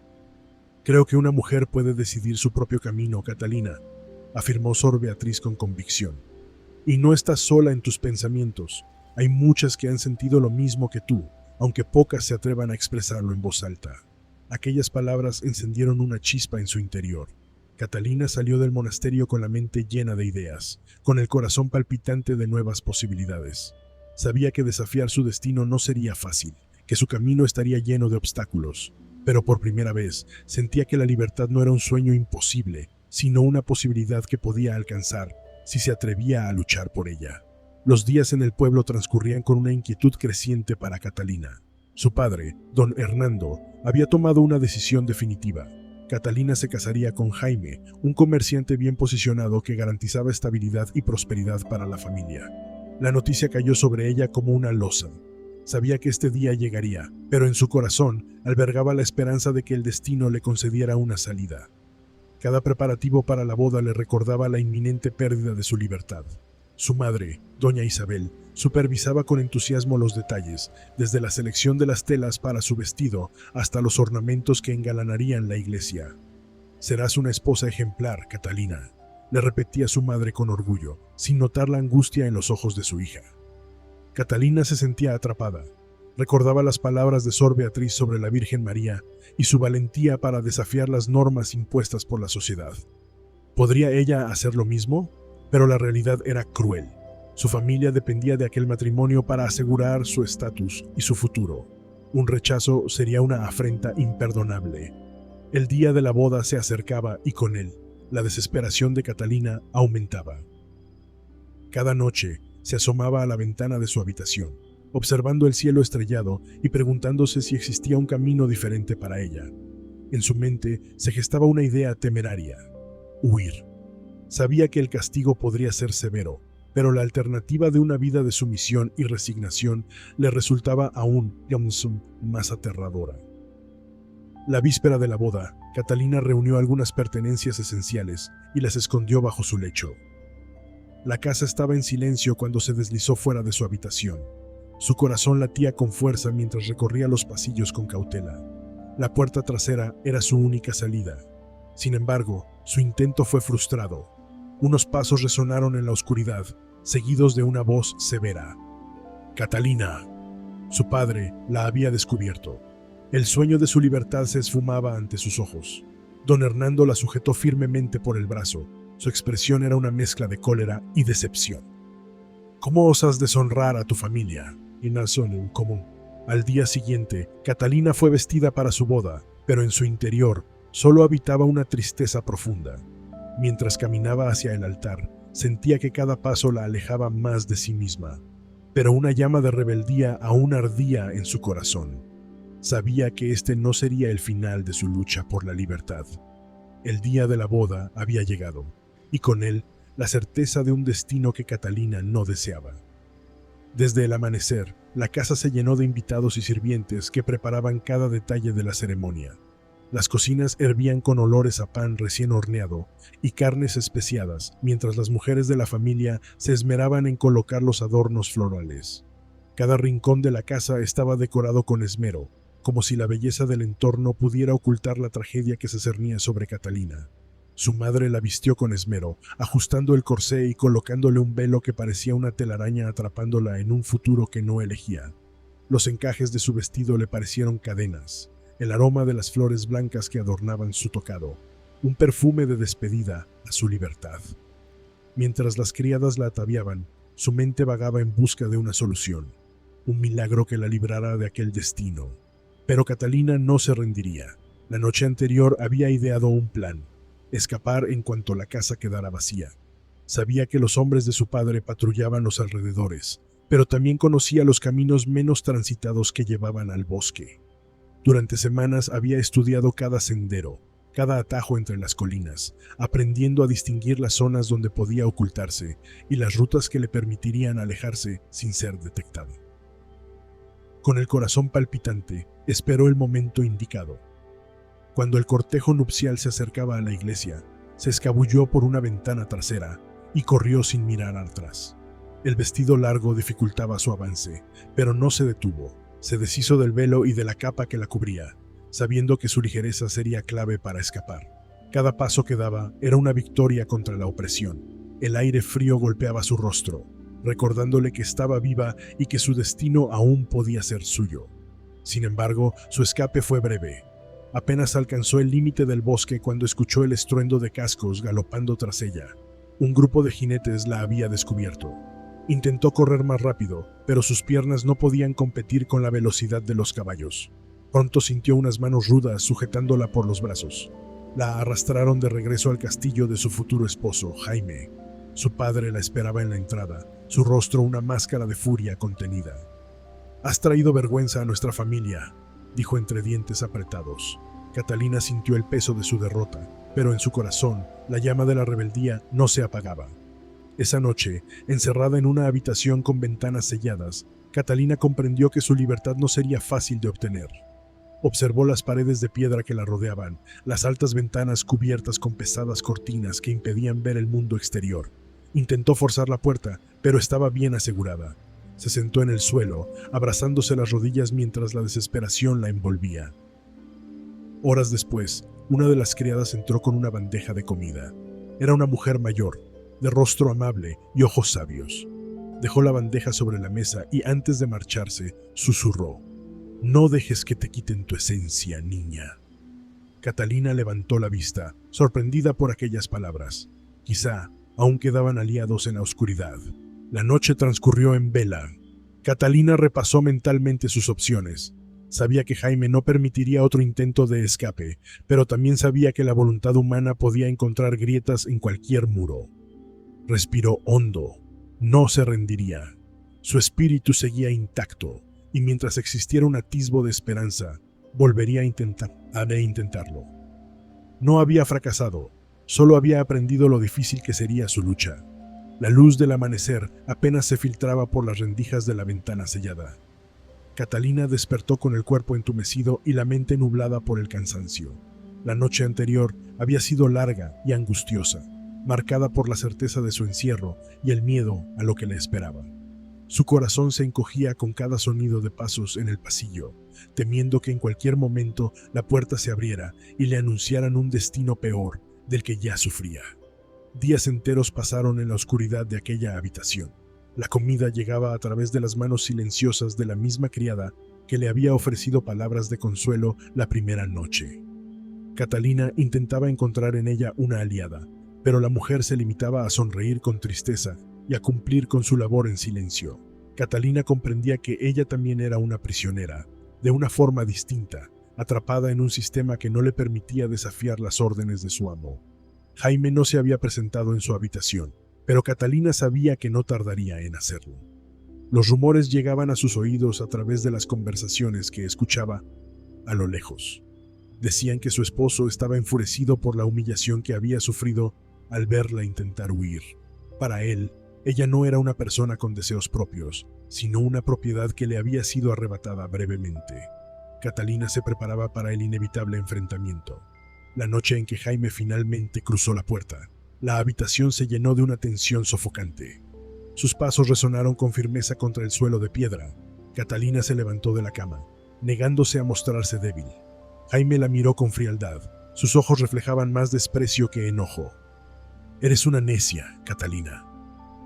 «Creo que una mujer puede decidir su propio camino, Catalina», afirmó Sor Beatriz con convicción. «Y no estás sola en tus pensamientos. Hay muchas que han sentido lo mismo que tú, aunque pocas se atrevan a expresarlo en voz alta». Aquellas palabras encendieron una chispa en su interior. Catalina salió del monasterio con la mente llena de ideas, con el corazón palpitante de nuevas posibilidades. Sabía que desafiar su destino no sería fácil, que su camino estaría lleno de obstáculos, pero por primera vez sentía que la libertad no era un sueño imposible, sino una posibilidad que podía alcanzar si se atrevía a luchar por ella. Los días en el pueblo transcurrían con una inquietud creciente para Catalina. Su padre, don Hernando, había tomado una decisión definitiva. Catalina se casaría con Jaime, un comerciante bien posicionado que garantizaba estabilidad y prosperidad para la familia. La noticia cayó sobre ella como una losa. Sabía que este día llegaría, pero en su corazón albergaba la esperanza de que el destino le concediera una salida. Cada preparativo para la boda le recordaba la inminente pérdida de su libertad. Su madre, doña Isabel, supervisaba con entusiasmo los detalles, desde la selección de las telas para su vestido hasta los ornamentos que engalanarían la iglesia. «Serás una esposa ejemplar, Catalina», le repetía su madre con orgullo, sin notar la angustia en los ojos de su hija. Catalina se sentía atrapada. Recordaba las palabras de Sor Beatriz sobre la Virgen María y su valentía para desafiar las normas impuestas por la sociedad. ¿Podría ella hacer lo mismo? Pero la realidad era cruel. Su familia dependía de aquel matrimonio para asegurar su estatus y su futuro. Un rechazo sería una afrenta imperdonable. El día de la boda se acercaba y con él, la desesperación de Catalina aumentaba. Cada noche se asomaba a la ventana de su habitación, observando el cielo estrellado y preguntándose si existía un camino diferente para ella. En su mente se gestaba una idea temeraria: huir. Sabía que el castigo podría ser severo, pero la alternativa de una vida de sumisión y resignación le resultaba aún más aterradora. La víspera de la boda, Catalina reunió algunas pertenencias esenciales y las escondió bajo su lecho. La casa estaba en silencio cuando se deslizó fuera de su habitación. Su corazón latía con fuerza mientras recorría los pasillos con cautela. La puerta trasera era su única salida. Sin embargo, su intento fue frustrado. Unos pasos resonaron en la oscuridad, seguidos de una voz severa. «Catalina». Su padre la había descubierto. El sueño de su libertad se esfumaba ante sus ojos. Don Hernando la sujetó firmemente por el brazo. Su expresión era una mezcla de cólera y decepción. ¿Cómo osas deshonrar a tu familia? Inazonen común. Al día siguiente, Catalina fue vestida para su boda, pero en su interior solo habitaba una tristeza profunda. Mientras caminaba hacia el altar, sentía que cada paso la alejaba más de sí misma, pero una llama de rebeldía aún ardía en su corazón. Sabía que este no sería el final de su lucha por la libertad. El día de la boda había llegado, y con él la certeza de un destino que Catalina no deseaba. Desde el amanecer, la casa se llenó de invitados y sirvientes que preparaban cada detalle de la ceremonia. Las cocinas hervían con olores a pan recién horneado y carnes especiadas, mientras las mujeres de la familia se esmeraban en colocar los adornos florales. Cada rincón de la casa estaba decorado con esmero, como si la belleza del entorno pudiera ocultar la tragedia que se cernía sobre Catalina. Su madre la vistió con esmero, ajustando el corsé y colocándole un velo que parecía una telaraña atrapándola en un futuro que no elegía. Los encajes de su vestido le parecieron cadenas, el aroma de las flores blancas que adornaban su tocado, un perfume de despedida a su libertad. Mientras las criadas la ataviaban, su mente vagaba en busca de una solución, un milagro que la librara de aquel destino. Pero Catalina no se rendiría. La noche anterior había ideado un plan: escapar en cuanto la casa quedara vacía. Sabía que los hombres de su padre patrullaban los alrededores, pero también conocía los caminos menos transitados que llevaban al bosque. Durante semanas había estudiado cada sendero, cada atajo entre las colinas, aprendiendo a distinguir las zonas donde podía ocultarse y las rutas que le permitirían alejarse sin ser detectado. Con el corazón palpitante, esperó el momento indicado. Cuando el cortejo nupcial se acercaba a la iglesia, se escabulló por una ventana trasera y corrió sin mirar atrás. El vestido largo dificultaba su avance, pero no se detuvo. Se deshizo del velo y de la capa que la cubría, sabiendo que su ligereza sería clave para escapar. Cada paso que daba era una victoria contra la opresión. El aire frío golpeaba su rostro, recordándole que estaba viva y que su destino aún podía ser suyo. Sin embargo, su escape fue breve. Apenas alcanzó el límite del bosque cuando escuchó el estruendo de cascos galopando tras ella. Un grupo de jinetes la había descubierto. Intentó correr más rápido, pero sus piernas no podían competir con la velocidad de los caballos. Pronto sintió unas manos rudas sujetándola por los brazos. La arrastraron de regreso al castillo de su futuro esposo, Jaime. Su padre la esperaba en la entrada, su rostro una máscara de furia contenida. «Has traído vergüenza a nuestra familia», dijo entre dientes apretados. Catalina sintió el peso de su derrota, pero en su corazón la llama de la rebeldía no se apagaba. Esa noche, encerrada en una habitación con ventanas selladas, Catalina comprendió que su libertad no sería fácil de obtener. Observó las paredes de piedra que la rodeaban, las altas ventanas cubiertas con pesadas cortinas que impedían ver el mundo exterior. Intentó forzar la puerta, pero estaba bien asegurada. Se sentó en el suelo, abrazándose las rodillas mientras la desesperación la envolvía. Horas después, una de las criadas entró con una bandeja de comida. Era una mujer mayor, de rostro amable y ojos sabios. Dejó la bandeja sobre la mesa y antes de marcharse, susurró: «No dejes que te quiten tu esencia, niña». Catalina levantó la vista, sorprendida por aquellas palabras. Quizá aún quedaban aliados en la oscuridad. La noche transcurrió en vela. Catalina repasó mentalmente sus opciones. Sabía que Jaime no permitiría otro intento de escape, pero también sabía que la voluntad humana podía encontrar grietas en cualquier muro. Respiró hondo. No se rendiría. Su espíritu seguía intacto, y mientras existiera un atisbo de esperanza, volvería a intentarlo. No había fracasado, solo había aprendido lo difícil que sería su lucha. La luz del amanecer apenas se filtraba por las rendijas de la ventana sellada. Catalina despertó con el cuerpo entumecido y la mente nublada por el cansancio. La noche anterior había sido larga y angustiosa, marcada por la certeza de su encierro y el miedo a lo que le esperaba. Su corazón se encogía con cada sonido de pasos en el pasillo, temiendo que en cualquier momento la puerta se abriera y le anunciaran un destino peor del que ya sufría. Días enteros pasaron en la oscuridad de aquella habitación. La comida llegaba a través de las manos silenciosas de la misma criada que le había ofrecido palabras de consuelo la primera noche. Catalina intentaba encontrar en ella una aliada, pero la mujer se limitaba a sonreír con tristeza y a cumplir con su labor en silencio. Catalina comprendía que ella también era una prisionera, de una forma distinta, atrapada en un sistema que no le permitía desafiar las órdenes de su amo. Jaime no se había presentado en su habitación, pero Catalina sabía que no tardaría en hacerlo. Los rumores llegaban a sus oídos a través de las conversaciones que escuchaba a lo lejos. Decían que su esposo estaba enfurecido por la humillación que había sufrido al verla intentar huir. Para él, ella no era una persona con deseos propios, sino una propiedad que le había sido arrebatada brevemente. Catalina se preparaba para el inevitable enfrentamiento. La noche en que Jaime finalmente cruzó la puerta, la habitación se llenó de una tensión sofocante. Sus pasos resonaron con firmeza contra el suelo de piedra. Catalina se levantó de la cama, negándose a mostrarse débil. Jaime la miró con frialdad. Sus ojos reflejaban más desprecio que enojo. «Eres una necia, Catalina»,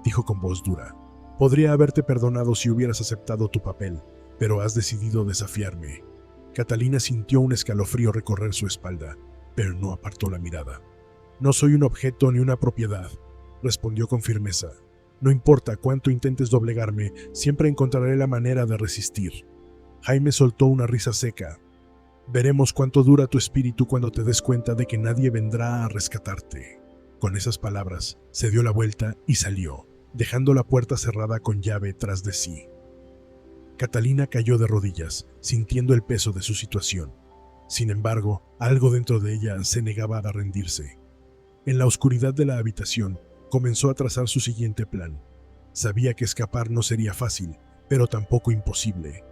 dijo con voz dura. «Podría haberte perdonado si hubieras aceptado tu papel, pero has decidido desafiarme». Catalina sintió un escalofrío recorrer su espalda, pero no apartó la mirada. «No soy un objeto ni una propiedad», respondió con firmeza. «No importa cuánto intentes doblegarme, siempre encontraré la manera de resistir». Jaime soltó una risa seca. «Veremos cuánto dura tu espíritu cuando te des cuenta de que nadie vendrá a rescatarte». Con esas palabras, se dio la vuelta y salió, dejando la puerta cerrada con llave tras de sí. Catalina cayó de rodillas, sintiendo el peso de su situación. Sin embargo, algo dentro de ella se negaba a rendirse. En la oscuridad de la habitación, comenzó a trazar su siguiente plan. Sabía que escapar no sería fácil, pero tampoco imposible.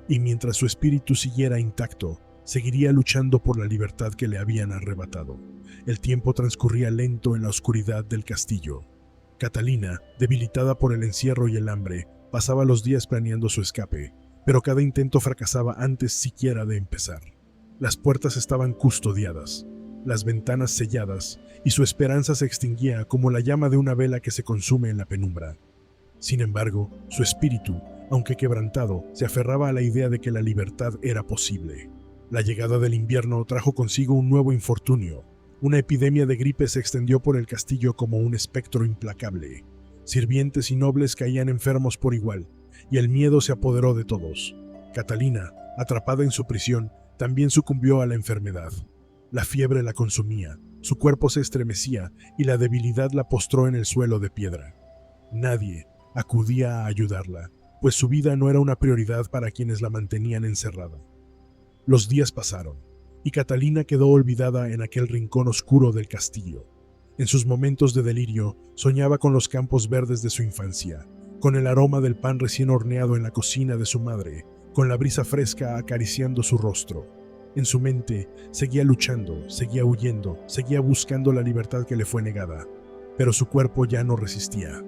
Y mientras su espíritu siguiera intacto, seguiría luchando por la libertad que le habían arrebatado. El tiempo transcurría lento en la oscuridad del castillo. Catalina, debilitada por el encierro y el hambre, pasaba los días planeando su escape, pero cada intento fracasaba antes siquiera de empezar. Las puertas estaban custodiadas, las ventanas selladas, y su esperanza se extinguía como la llama de una vela que se consume en la penumbra. Sin embargo, su espíritu, aunque quebrantado, se aferraba a la idea de que la libertad era posible. La llegada del invierno trajo consigo un nuevo infortunio. Una epidemia de gripe se extendió por el castillo como un espectro implacable. Sirvientes y nobles caían enfermos por igual, y el miedo se apoderó de todos. Catalina, atrapada en su prisión, también sucumbió a la enfermedad. La fiebre la consumía, su cuerpo se estremecía y la debilidad la postró en el suelo de piedra. Nadie acudía a ayudarla, pues su vida no era una prioridad para quienes la mantenían encerrada. Los días pasaron, y Catalina quedó olvidada en aquel rincón oscuro del castillo. En sus momentos de delirio, soñaba con los campos verdes de su infancia, con el aroma del pan recién horneado en la cocina de su madre, con la brisa fresca acariciando su rostro. En su mente, seguía luchando, seguía huyendo, seguía buscando la libertad que le fue negada, pero su cuerpo ya no resistía.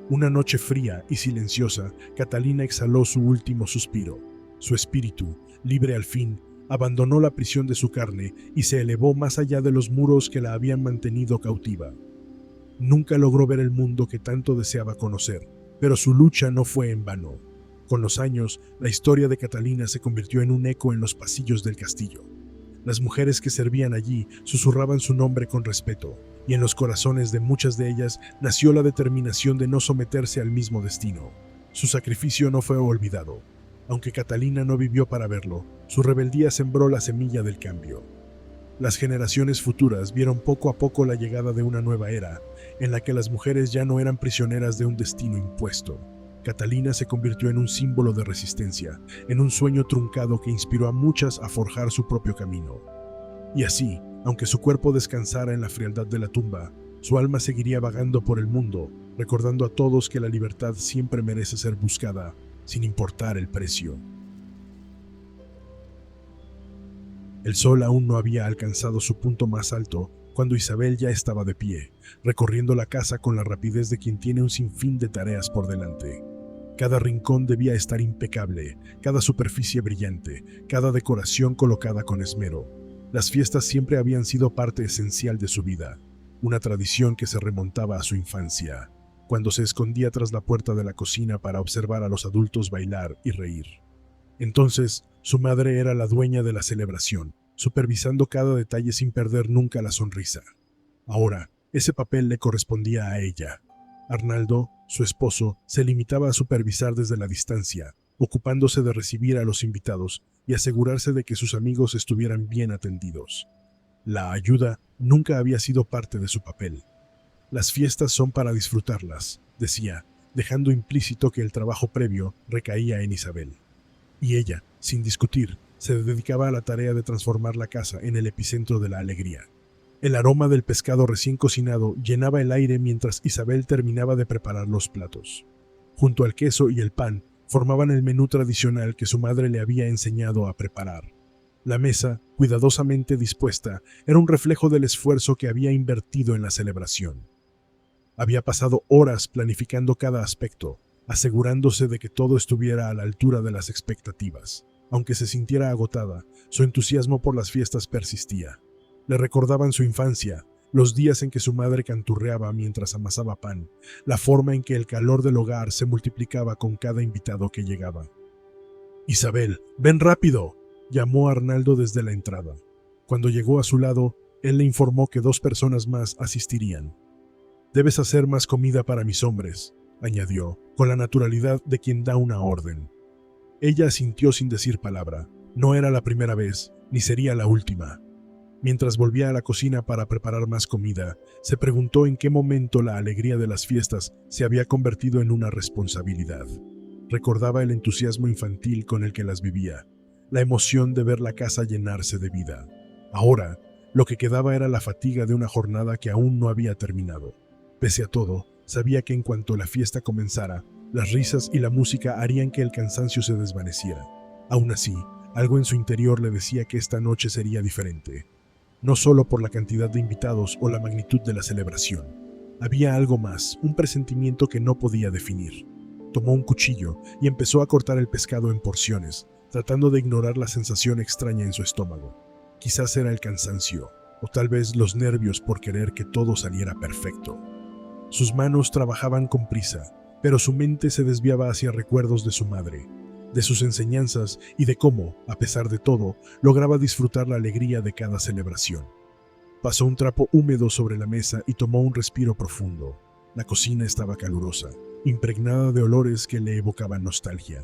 Una noche fría y silenciosa, Catalina exhaló su último suspiro. Su espíritu, libre al fin, abandonó la prisión de su carne y se elevó más allá de los muros que la habían mantenido cautiva. Nunca logró ver el mundo que tanto deseaba conocer, pero su lucha no fue en vano. Con los años, la historia de Catalina se convirtió en un eco en los pasillos del castillo. Las mujeres que servían allí susurraban su nombre con respeto, y en los corazones de muchas de ellas nació la determinación de no someterse al mismo destino. Su sacrificio no fue olvidado. Aunque Catalina no vivió para verlo, su rebeldía sembró la semilla del cambio. Las generaciones futuras vieron poco a poco la llegada de una nueva era, en la que las mujeres ya no eran prisioneras de un destino impuesto. Catalina se convirtió en un símbolo de resistencia, en un sueño truncado que inspiró a muchas a forjar su propio camino. Y así, aunque su cuerpo descansara en la frialdad de la tumba, su alma seguiría vagando por el mundo, recordando a todos que la libertad siempre merece ser buscada, sin importar el precio. El sol aún no había alcanzado su punto más alto cuando Isabel ya estaba de pie, recorriendo la casa con la rapidez de quien tiene un sinfín de tareas por delante. Cada rincón debía estar impecable, cada superficie brillante, cada decoración colocada con esmero. Las fiestas siempre habían sido parte esencial de su vida, una tradición que se remontaba a su infancia, cuando se escondía tras la puerta de la cocina para observar a los adultos bailar y reír. Entonces, su madre era la dueña de la celebración, supervisando cada detalle sin perder nunca la sonrisa. Ahora, ese papel le correspondía a ella. Arnaldo, su esposo, se limitaba a supervisar desde la distancia, ocupándose de recibir a los invitados y asegurarse de que sus amigos estuvieran bien atendidos. La ayuda nunca había sido parte de su papel. Las fiestas son para disfrutarlas, decía, dejando implícito que el trabajo previo recaía en Isabel. Y ella, sin discutir, se dedicaba a la tarea de transformar la casa en el epicentro de la alegría. El aroma del pescado recién cocinado llenaba el aire mientras Isabel terminaba de preparar los platos. Junto al queso y el pan, formaban el menú tradicional que su madre le había enseñado a preparar. La mesa, cuidadosamente dispuesta, era un reflejo del esfuerzo que había invertido en la celebración. Había pasado horas planificando cada aspecto, asegurándose de que todo estuviera a la altura de las expectativas. Aunque se sintiera agotada, su entusiasmo por las fiestas persistía. Le recordaban su infancia, los días en que su madre canturreaba mientras amasaba pan, la forma en que el calor del hogar se multiplicaba con cada invitado que llegaba. «Isabel, ven rápido», llamó Arnaldo desde la entrada. Cuando llegó a su lado, él le informó que 2 personas más asistirían. «Debes hacer más comida para mis hombres», añadió, con la naturalidad de quien da una orden. Ella asintió sin decir palabra. No era la primera vez, ni sería la última. Mientras volvía a la cocina para preparar más comida, se preguntó en qué momento la alegría de las fiestas se había convertido en una responsabilidad. Recordaba el entusiasmo infantil con el que las vivía, la emoción de ver la casa llenarse de vida. Ahora, lo que quedaba era la fatiga de una jornada que aún no había terminado. Pese a todo, sabía que en cuanto la fiesta comenzara, las risas y la música harían que el cansancio se desvaneciera. Aún así, algo en su interior le decía que esta noche sería diferente. No solo por la cantidad de invitados o la magnitud de la celebración. Había algo más, un presentimiento que no podía definir. Tomó un cuchillo y empezó a cortar el pescado en porciones, tratando de ignorar la sensación extraña en su estómago. Quizás era el cansancio, o tal vez los nervios por querer que todo saliera perfecto. Sus manos trabajaban con prisa, pero su mente se desviaba hacia recuerdos de su madre, de sus enseñanzas y de cómo, a pesar de todo, lograba disfrutar la alegría de cada celebración. Pasó un trapo húmedo sobre la mesa y tomó un respiro profundo. La cocina estaba calurosa, impregnada de olores que le evocaban nostalgia.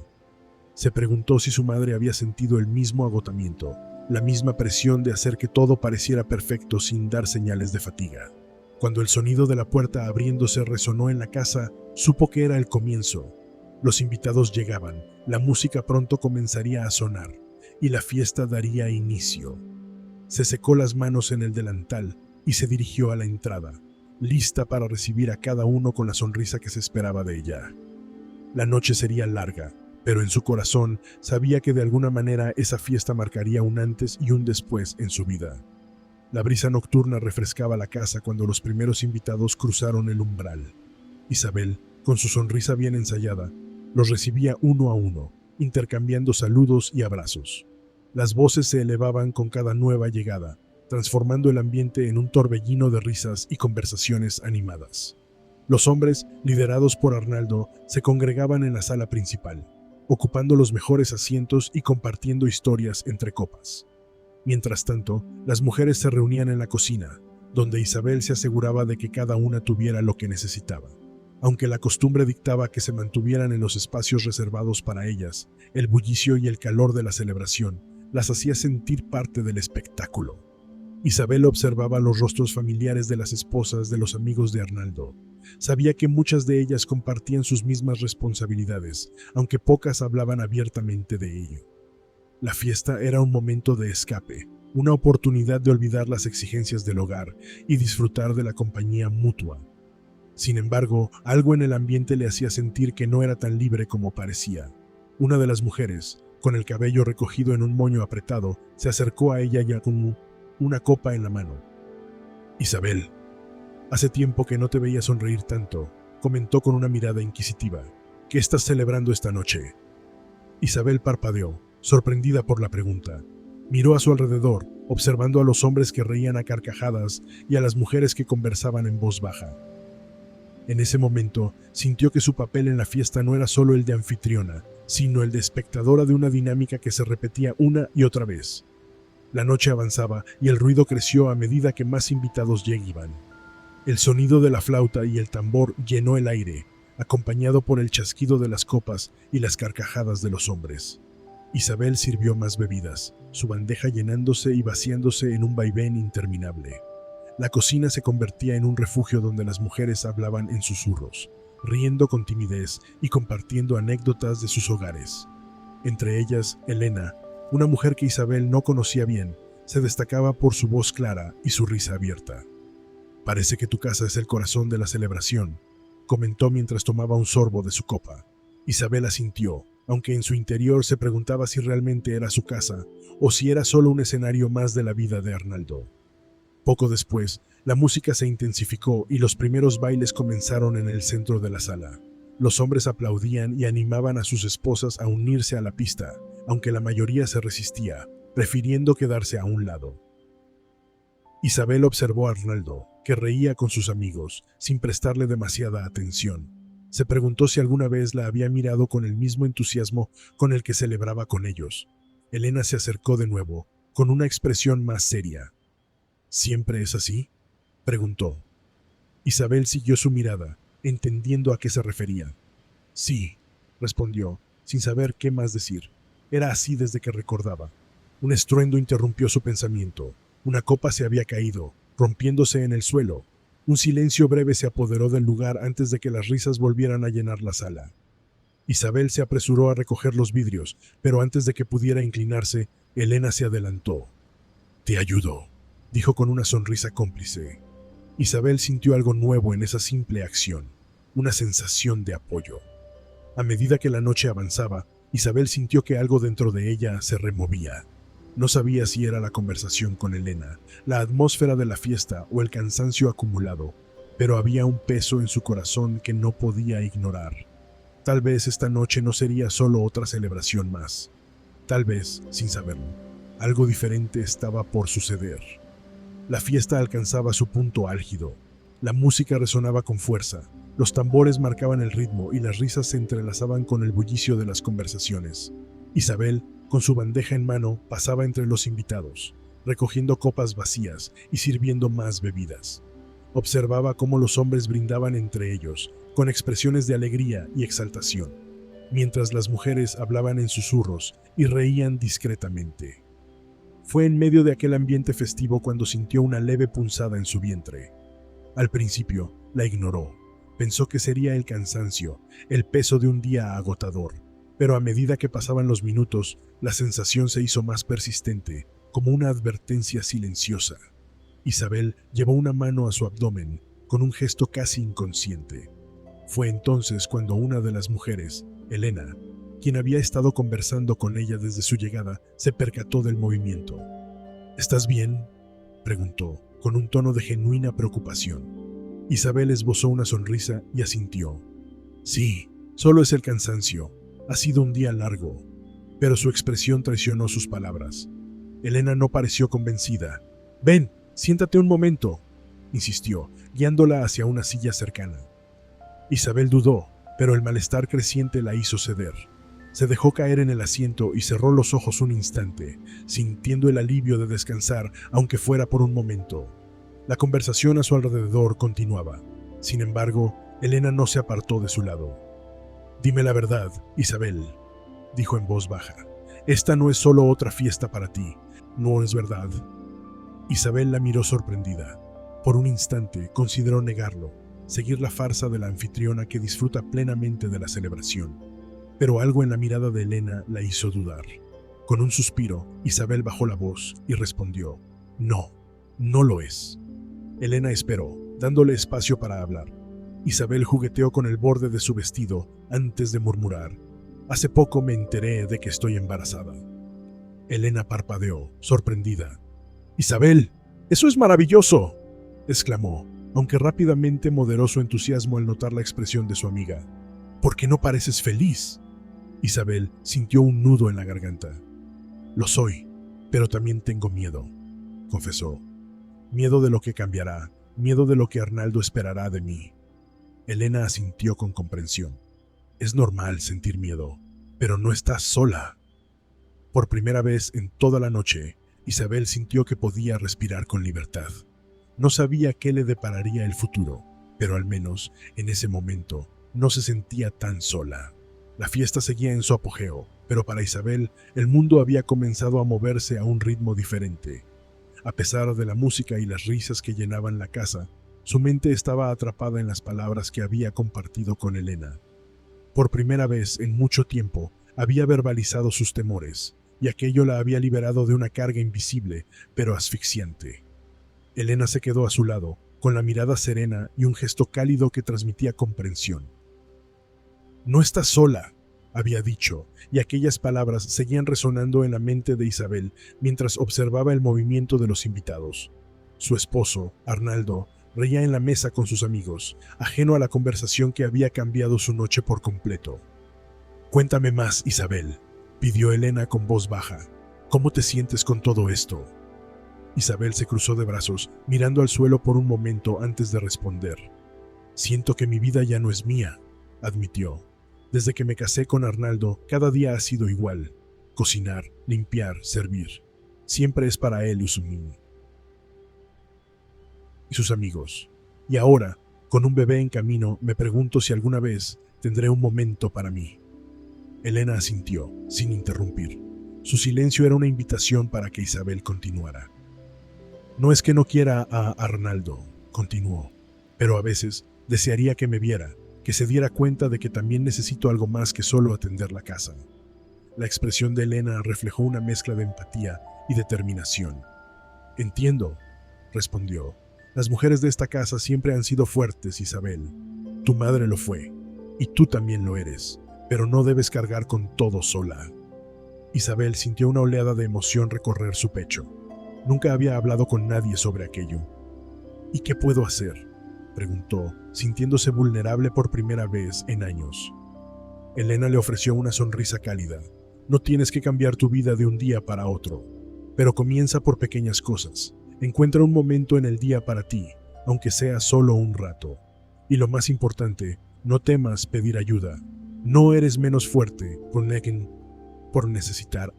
Se preguntó si su madre había sentido el mismo agotamiento, la misma presión de hacer que todo pareciera perfecto sin dar señales de fatiga. Cuando el sonido de la puerta abriéndose resonó en la casa, supo que era el comienzo. Los invitados llegaban, la música pronto comenzaría a sonar, y la fiesta daría inicio. Se secó las manos en el delantal y se dirigió a la entrada, lista para recibir a cada uno con la sonrisa que se esperaba de ella. La noche sería larga, pero en su corazón sabía que de alguna manera esa fiesta marcaría un antes y un después en su vida. La brisa nocturna refrescaba la casa cuando los primeros invitados cruzaron el umbral. Isabel, con su sonrisa bien ensayada, los recibía uno a uno, intercambiando saludos y abrazos. Las voces se elevaban con cada nueva llegada, transformando el ambiente en un torbellino de risas y conversaciones animadas. Los hombres, liderados por Arnaldo, se congregaban en la sala principal, ocupando los mejores asientos y compartiendo historias entre copas. Mientras tanto, las mujeres se reunían en la cocina, donde Isabel se aseguraba de que cada una tuviera lo que necesitaba. Aunque la costumbre dictaba que se mantuvieran en los espacios reservados para ellas, el bullicio y el calor de la celebración las hacía sentir parte del espectáculo. Isabel observaba los rostros familiares de las esposas de los amigos de Arnaldo. Sabía que muchas de ellas compartían sus mismas responsabilidades, aunque pocas hablaban abiertamente de ello. La fiesta era un momento de escape, una oportunidad de olvidar las exigencias del hogar y disfrutar de la compañía mutua. Sin embargo, algo en el ambiente le hacía sentir que no era tan libre como parecía. Una de las mujeres, con el cabello recogido en un moño apretado, se acercó a ella ya con una copa en la mano. «Isabel, hace tiempo que no te veía sonreír tanto», comentó con una mirada inquisitiva. «¿Qué estás celebrando esta noche?» Isabel parpadeó, sorprendida por la pregunta. Miró a su alrededor, observando a los hombres que reían a carcajadas y a las mujeres que conversaban en voz baja. En ese momento, sintió que su papel en la fiesta no era solo el de anfitriona, sino el de espectadora de una dinámica que se repetía una y otra vez. La noche avanzaba y el ruido creció a medida que más invitados llegaban. El sonido de la flauta y el tambor llenó el aire, acompañado por el chasquido de las copas y las carcajadas de los hombres. Isabel sirvió más bebidas, su bandeja llenándose y vaciándose en un vaivén interminable. La cocina se convertía en un refugio donde las mujeres hablaban en susurros, riendo con timidez y compartiendo anécdotas de sus hogares. Entre ellas, Elena, una mujer que Isabel no conocía bien, se destacaba por su voz clara y su risa abierta. «Parece que tu casa es el corazón de la celebración», comentó mientras tomaba un sorbo de su copa. Isabel asintió, aunque en su interior se preguntaba si realmente era su casa o si era solo un escenario más de la vida de Arnaldo. Poco después, la música se intensificó y los primeros bailes comenzaron en el centro de la sala. Los hombres aplaudían y animaban a sus esposas a unirse a la pista, aunque la mayoría se resistía, prefiriendo quedarse a un lado. Isabel observó a Arnaldo, que reía con sus amigos, sin prestarle demasiada atención. Se preguntó si alguna vez la había mirado con el mismo entusiasmo con el que celebraba con ellos. Elena se acercó de nuevo, con una expresión más seria. «¿Siempre es así?», preguntó. Isabel siguió su mirada, entendiendo a qué se refería. «Sí», respondió, sin saber qué más decir. Era así desde que recordaba. Un estruendo interrumpió su pensamiento. Una copa se había caído, rompiéndose en el suelo. Un silencio breve se apoderó del lugar antes de que las risas volvieran a llenar la sala. Isabel se apresuró a recoger los vidrios, pero antes de que pudiera inclinarse, Elena se adelantó. «Te ayudo», dijo con una sonrisa cómplice. Isabel sintió algo nuevo en esa simple acción, una sensación de apoyo. A medida que la noche avanzaba, Isabel sintió que algo dentro de ella se removía. No sabía si era la conversación con Elena, la atmósfera de la fiesta o el cansancio acumulado, pero había un peso en su corazón que no podía ignorar. Tal vez esta noche no sería solo otra celebración más. Tal vez, sin saberlo, algo diferente estaba por suceder. La fiesta alcanzaba su punto álgido. La música resonaba con fuerza, los tambores marcaban el ritmo y las risas se entrelazaban con el bullicio de las conversaciones. Isabel, con su bandeja en mano, pasaba entre los invitados, recogiendo copas vacías y sirviendo más bebidas. Observaba cómo los hombres brindaban entre ellos, con expresiones de alegría y exaltación, mientras las mujeres hablaban en susurros y reían discretamente. Fue en medio de aquel ambiente festivo cuando sintió una leve punzada en su vientre. Al principio, la ignoró. Pensó que sería el cansancio, el peso de un día agotador. Pero a medida que pasaban los minutos, la sensación se hizo más persistente, como una advertencia silenciosa. Isabel llevó una mano a su abdomen, con un gesto casi inconsciente. Fue entonces cuando una de las mujeres, Elena, quien había estado conversando con ella desde su llegada, se percató del movimiento. «¿Estás bien?», preguntó, con un tono de genuina preocupación. Isabel esbozó una sonrisa y asintió. «Sí, solo es el cansancio. Ha sido un día largo», pero su expresión traicionó sus palabras. Elena no pareció convencida. «Ven, siéntate un momento», insistió, guiándola hacia una silla cercana. Isabel dudó, pero el malestar creciente la hizo ceder. Se dejó caer en el asiento y cerró los ojos un instante, sintiendo el alivio de descansar, aunque fuera por un momento. La conversación a su alrededor continuaba. Sin embargo, Elena no se apartó de su lado. «Dime la verdad, Isabel», dijo en voz baja. «Esta no es solo otra fiesta para ti, ¿no es verdad?». Isabel la miró sorprendida. Por un instante consideró negarlo, seguir la farsa de la anfitriona que disfruta plenamente de la celebración. Pero algo en la mirada de Elena la hizo dudar. Con un suspiro, Isabel bajó la voz y respondió: «No, no lo es». Elena esperó, dándole espacio para hablar. Isabel jugueteó con el borde de su vestido antes de murmurar: «Hace poco me enteré de que estoy embarazada». Elena parpadeó, sorprendida. «¡Isabel! ¡Eso es maravilloso!», exclamó, aunque rápidamente moderó su entusiasmo al notar la expresión de su amiga. «¿Por qué no pareces feliz?». Isabel sintió un nudo en la garganta. «Lo soy, pero también tengo miedo», confesó. «Miedo de lo que cambiará, miedo de lo que Arnaldo esperará de mí». Elena asintió con comprensión. «Es normal sentir miedo, pero no estás sola». Por primera vez en toda la noche, Isabel sintió que podía respirar con libertad. No sabía qué le depararía el futuro, pero al menos en ese momento no se sentía tan sola. La fiesta seguía en su apogeo, pero para Isabel el mundo había comenzado a moverse a un ritmo diferente. A pesar de la música y las risas que llenaban la casa, su mente estaba atrapada en las palabras que había compartido con Elena. Por primera vez en mucho tiempo había verbalizado sus temores, y aquello la había liberado de una carga invisible, pero asfixiante. Elena se quedó a su lado, con la mirada serena y un gesto cálido que transmitía comprensión. «No estás sola», había dicho, y aquellas palabras seguían resonando en la mente de Isabel mientras observaba el movimiento de los invitados. Su esposo, Arnaldo, reía en la mesa con sus amigos, ajeno a la conversación que había cambiado su noche por completo. «Cuéntame más, Isabel», pidió Elena con voz baja. «¿Cómo te sientes con todo esto?». Isabel se cruzó de brazos, mirando al suelo por un momento antes de responder. «Siento que mi vida ya no es mía», admitió. «Desde que me casé con Arnaldo, cada día ha sido igual. Cocinar, limpiar, servir. Siempre es para él y sus amigos. Y ahora, con un bebé en camino, me pregunto si alguna vez tendré un momento para mí». Elena asintió, sin interrumpir. Su silencio era una invitación para que Isabel continuara. «No es que no quiera a Arnaldo», continuó, «pero a veces desearía que me viera, que se diera cuenta de que también necesito algo más que solo atender la casa». La expresión de Elena reflejó una mezcla de empatía y determinación. «Entiendo», respondió. «Las mujeres de esta casa siempre han sido fuertes, Isabel. Tu madre lo fue, y tú también lo eres, pero no debes cargar con todo sola». Isabel sintió una oleada de emoción recorrer su pecho. Nunca había hablado con nadie sobre aquello. «¿Y qué puedo hacer?», preguntó, sintiéndose vulnerable por primera vez en años. Elena le ofreció una sonrisa cálida. «No tienes que cambiar tu vida de un día para otro, pero comienza por pequeñas cosas. Encuentra un momento en el día para ti, aunque sea solo un rato. Y lo más importante, no temas pedir ayuda. No eres menos fuerte por necesitar».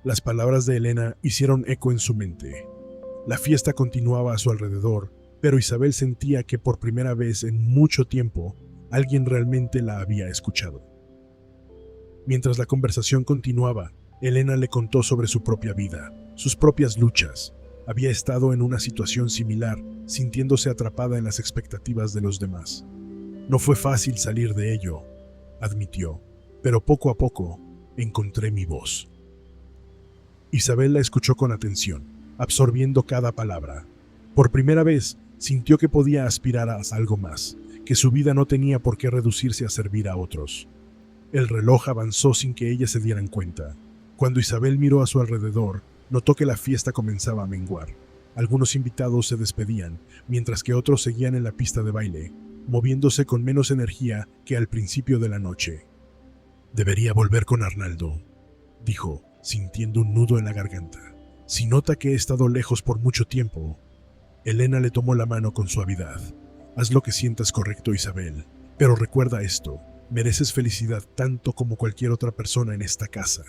Las palabras de Elena hicieron eco en su mente. La fiesta continuaba a su alrededor, pero Isabel sentía que por primera vez en mucho tiempo alguien realmente la había escuchado. Mientras la conversación continuaba, Elena le contó sobre su propia vida, sus propias luchas. Había estado en una situación similar, sintiéndose atrapada en las expectativas de los demás. «No fue fácil salir de ello», admitió, «pero poco a poco encontré mi voz». Isabel la escuchó con atención, absorbiendo cada palabra. Por primera vez, sintió que podía aspirar a algo más, que su vida no tenía por qué reducirse a servir a otros. El reloj avanzó sin que ellas se dieran cuenta. Cuando Isabel miró a su alrededor, notó que la fiesta comenzaba a menguar. Algunos invitados se despedían, mientras que otros seguían en la pista de baile, moviéndose con menos energía que al principio de la noche. «Debería volver con Arnaldo», dijo, sintiendo un nudo en la garganta. «Si nota que he estado lejos por mucho tiempo». Elena le tomó la mano con suavidad. «Haz lo que sientas correcto, Isabel, pero recuerda esto, mereces felicidad tanto como cualquier otra persona en esta casa».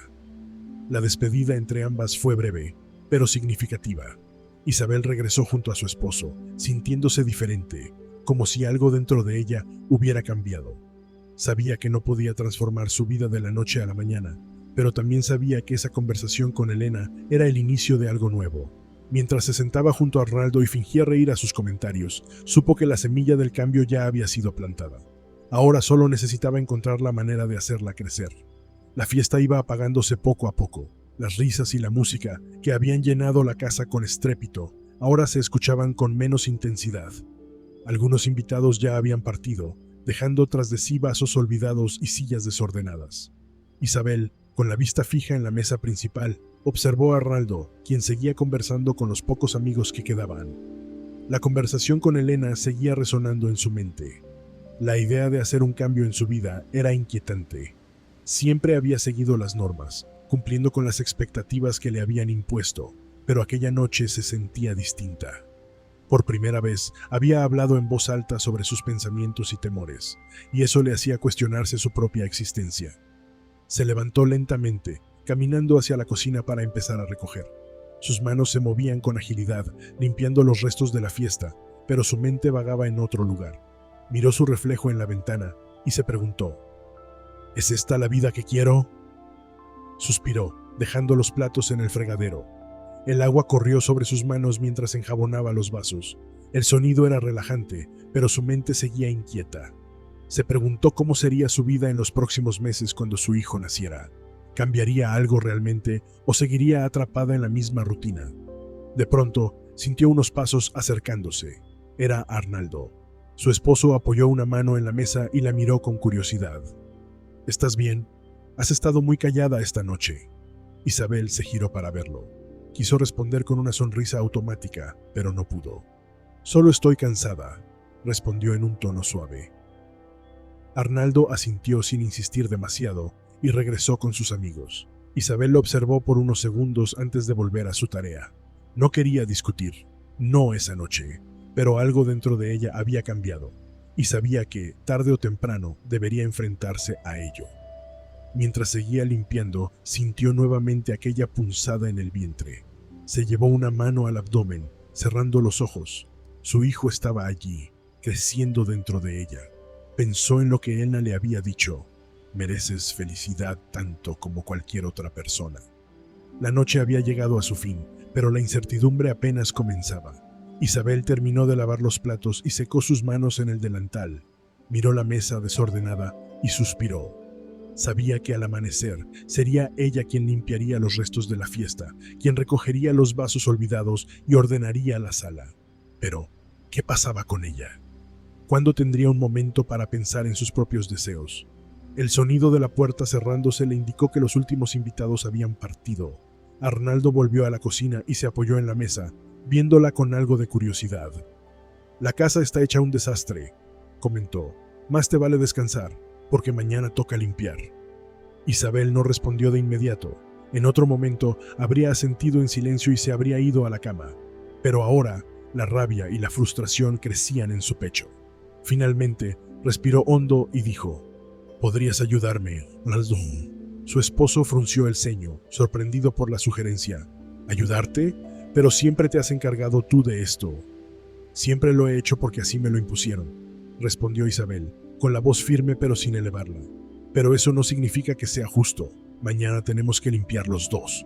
La despedida entre ambas fue breve, pero significativa. Isabel regresó junto a su esposo, sintiéndose diferente, como si algo dentro de ella hubiera cambiado. Sabía que no podía transformar su vida de la noche a la mañana, pero también sabía que esa conversación con Elena era el inicio de algo nuevo. Mientras se sentaba junto a Arnaldo y fingía reír a sus comentarios, supo que la semilla del cambio ya había sido plantada. Ahora solo necesitaba encontrar la manera de hacerla crecer. La fiesta iba apagándose poco a poco. Las risas y la música, que habían llenado la casa con estrépito, ahora se escuchaban con menos intensidad. Algunos invitados ya habían partido, dejando tras de sí vasos olvidados y sillas desordenadas. Isabel, con la vista fija en la mesa principal, observó a Arnaldo, quien seguía conversando con los pocos amigos que quedaban. La conversación con Elena seguía resonando en su mente. La idea de hacer un cambio en su vida era inquietante. Siempre había seguido las normas, cumpliendo con las expectativas que le habían impuesto, pero aquella noche se sentía distinta. Por primera vez había hablado en voz alta sobre sus pensamientos y temores, y eso le hacía cuestionarse su propia existencia. Se levantó lentamente, caminando hacia la cocina para empezar a recoger. Sus manos se movían con agilidad, limpiando los restos de la fiesta, pero su mente vagaba en otro lugar. Miró su reflejo en la ventana y se preguntó, ¿es esta la vida que quiero? Suspiró, dejando los platos en el fregadero. El agua corrió sobre sus manos mientras enjabonaba los vasos. El sonido era relajante, pero su mente seguía inquieta. Se preguntó cómo sería su vida en los próximos meses cuando su hijo naciera. ¿Cambiaría algo realmente o seguiría atrapada en la misma rutina? De pronto, sintió unos pasos acercándose. Era Arnaldo. Su esposo apoyó una mano en la mesa y la miró con curiosidad. ¿Estás bien? Has estado muy callada esta noche. Isabel se giró para verlo. Quiso responder con una sonrisa automática, pero no pudo. Solo estoy cansada, respondió en un tono suave. Arnaldo asintió sin insistir demasiado y regresó con sus amigos. Isabel lo observó por unos segundos antes de volver a su tarea. No quería discutir, no esa noche, pero algo dentro de ella había cambiado, y sabía que, tarde o temprano, debería enfrentarse a ello. Mientras seguía limpiando, sintió nuevamente aquella punzada en el vientre. Se llevó una mano al abdomen, cerrando los ojos. Su hijo estaba allí, creciendo dentro de ella. Pensó en lo que Elna le había dicho. Mereces felicidad tanto como cualquier otra persona. La noche había llegado a su fin, pero la incertidumbre apenas comenzaba. Isabel terminó de lavar los platos y secó sus manos en el delantal. Miró la mesa desordenada y suspiró. Sabía que al amanecer sería ella quien limpiaría los restos de la fiesta, quien recogería los vasos olvidados y ordenaría la sala. Pero, ¿qué pasaba con ella? ¿Cuándo tendría un momento para pensar en sus propios deseos? El sonido de la puerta cerrándose le indicó que los últimos invitados habían partido. Arnaldo volvió a la cocina y se apoyó en la mesa, viéndola con algo de curiosidad. «La casa está hecha un desastre», comentó. «Más te vale descansar, porque mañana toca limpiar». Isabel no respondió de inmediato. En otro momento habría asentido en silencio y se habría ido a la cama. Pero ahora, la rabia y la frustración crecían en su pecho. Finalmente, respiró hondo y dijo, «¿Podrías ayudarme, Arnaldo?» Su esposo frunció el ceño, sorprendido por la sugerencia. «¿Ayudarte? Pero siempre te has encargado tú de esto». «Siempre lo he hecho porque así me lo impusieron», respondió Isabel, con la voz firme pero sin elevarla. «Pero eso no significa que sea justo. Mañana tenemos que limpiar los dos».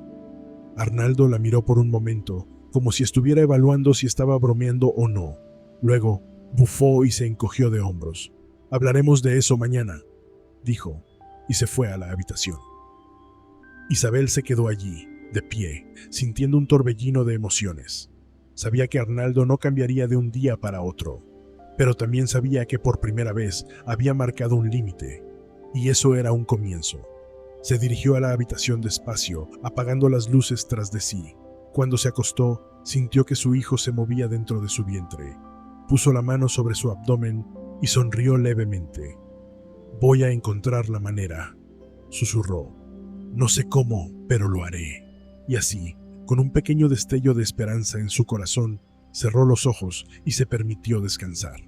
Arnaldo la miró por un momento, como si estuviera evaluando si estaba bromeando o no. Luego, bufó y se encogió de hombros. «Hablaremos de eso mañana», dijo, y se fue a la habitación. Isabel se quedó allí, de pie, sintiendo un torbellino de emociones. Sabía que Arnaldo no cambiaría de un día para otro, pero también sabía que por primera vez había marcado un límite, y eso era un comienzo. Se dirigió a la habitación despacio, apagando las luces tras de sí. Cuando se acostó, sintió que su hijo se movía dentro de su vientre. Puso la mano sobre su abdomen y sonrió levemente. «Voy a encontrar la manera», susurró. «No sé cómo, pero lo haré». Y así, con un pequeño destello de esperanza en su corazón, cerró los ojos y se permitió descansar.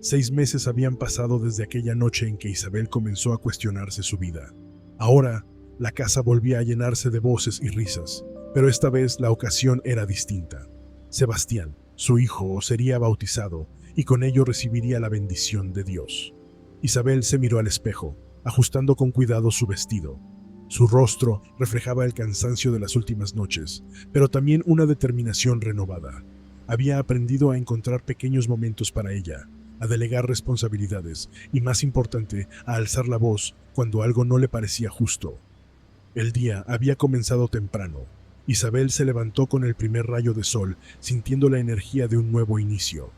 6 meses habían pasado desde aquella noche en que Isabel comenzó a cuestionarse su vida. Ahora, la casa volvía a llenarse de voces y risas, pero esta vez la ocasión era distinta. Sebastián, su hijo, sería bautizado y con ello recibiría la bendición de Dios. Isabel se miró al espejo, ajustando con cuidado su vestido. Su rostro reflejaba el cansancio de las últimas noches, pero también una determinación renovada. Había aprendido a encontrar pequeños momentos para ella, a delegar responsabilidades y, más importante, a alzar la voz cuando algo no le parecía justo. El día había comenzado temprano. Isabel se levantó con el primer rayo de sol, sintiendo la energía de un nuevo inicio.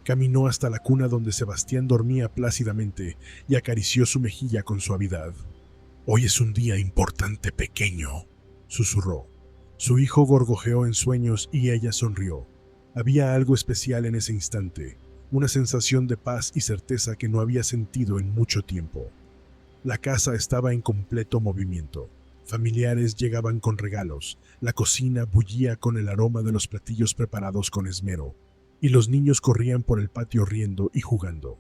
Caminó hasta la cuna donde Sebastián dormía plácidamente y acarició su mejilla con suavidad. «Hoy es un día importante, pequeño», susurró. Su hijo gorgojeó en sueños y ella sonrió. Había algo especial en ese instante, una sensación de paz y certeza que no había sentido en mucho tiempo. La casa estaba en completo movimiento. Familiares llegaban con regalos, la cocina bullía con el aroma de los platillos preparados con esmero, y los niños corrían por el patio riendo y jugando.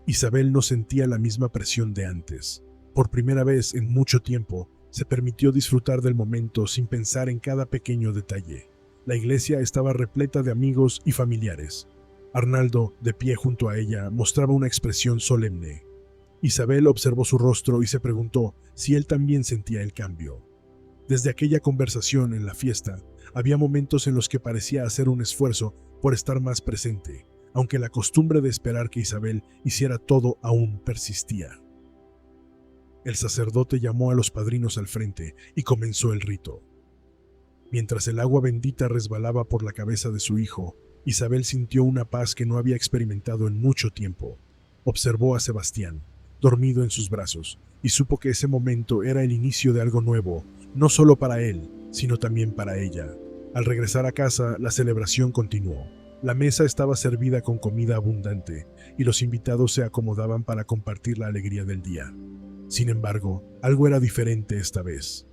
Isabel no sentía la misma presión de antes. Por primera vez en mucho tiempo, se permitió disfrutar del momento sin pensar en cada pequeño detalle. La iglesia estaba repleta de amigos y familiares. Arnaldo, de pie junto a ella, mostraba una expresión solemne. Isabel observó su rostro y se preguntó si él también sentía el cambio. Desde aquella conversación en la fiesta, había momentos en los que parecía hacer un esfuerzo por estar más presente, aunque la costumbre de esperar que Isabel hiciera todo aún persistía. El sacerdote llamó a los padrinos al frente y comenzó el rito. Mientras el agua bendita resbalaba por la cabeza de su hijo, Isabel sintió una paz que no había experimentado en mucho tiempo. Observó a Sebastián, dormido en sus brazos, y supo que ese momento era el inicio de algo nuevo, no solo para él, sino también para ella. Al regresar a casa, la celebración continuó. La mesa estaba servida con comida abundante, y los invitados se acomodaban para compartir la alegría del día. Sin embargo, algo era diferente esta vez.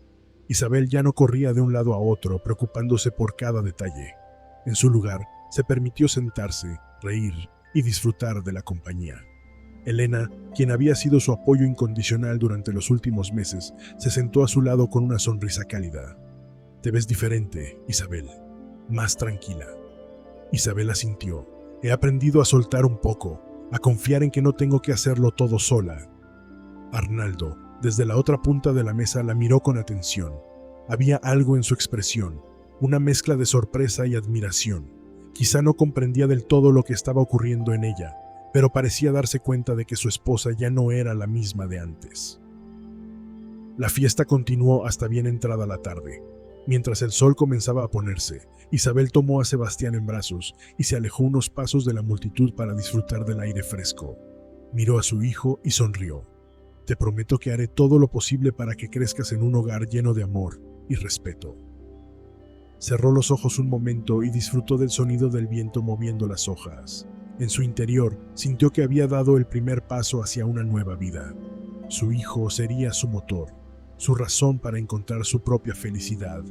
Isabel ya no corría de un lado a otro, preocupándose por cada detalle. En su lugar, se permitió sentarse, reír y disfrutar de la compañía. Elena, quien había sido su apoyo incondicional durante los últimos meses, se sentó a su lado con una sonrisa cálida. «Te ves diferente, Isabel, más tranquila». Isabel asintió. «He aprendido a soltar un poco, a confiar en que no tengo que hacerlo todo sola». Arnaldo, desde la otra punta de la mesa, la miró con atención. Había algo en su expresión, una mezcla de sorpresa y admiración. Quizá no comprendía del todo lo que estaba ocurriendo en ella, pero parecía darse cuenta de que su esposa ya no era la misma de antes. La fiesta continuó hasta bien entrada la tarde. Mientras el sol comenzaba a ponerse, Isabel tomó a Sebastián en brazos y se alejó unos pasos de la multitud para disfrutar del aire fresco. Miró a su hijo y sonrió. «Te prometo que haré todo lo posible para que crezcas en un hogar lleno de amor y respeto». Cerró los ojos un momento y disfrutó del sonido del viento moviendo las hojas. En su interior, sintió que había dado el primer paso hacia una nueva vida. Su hijo sería su motor, su razón para encontrar su propia felicidad.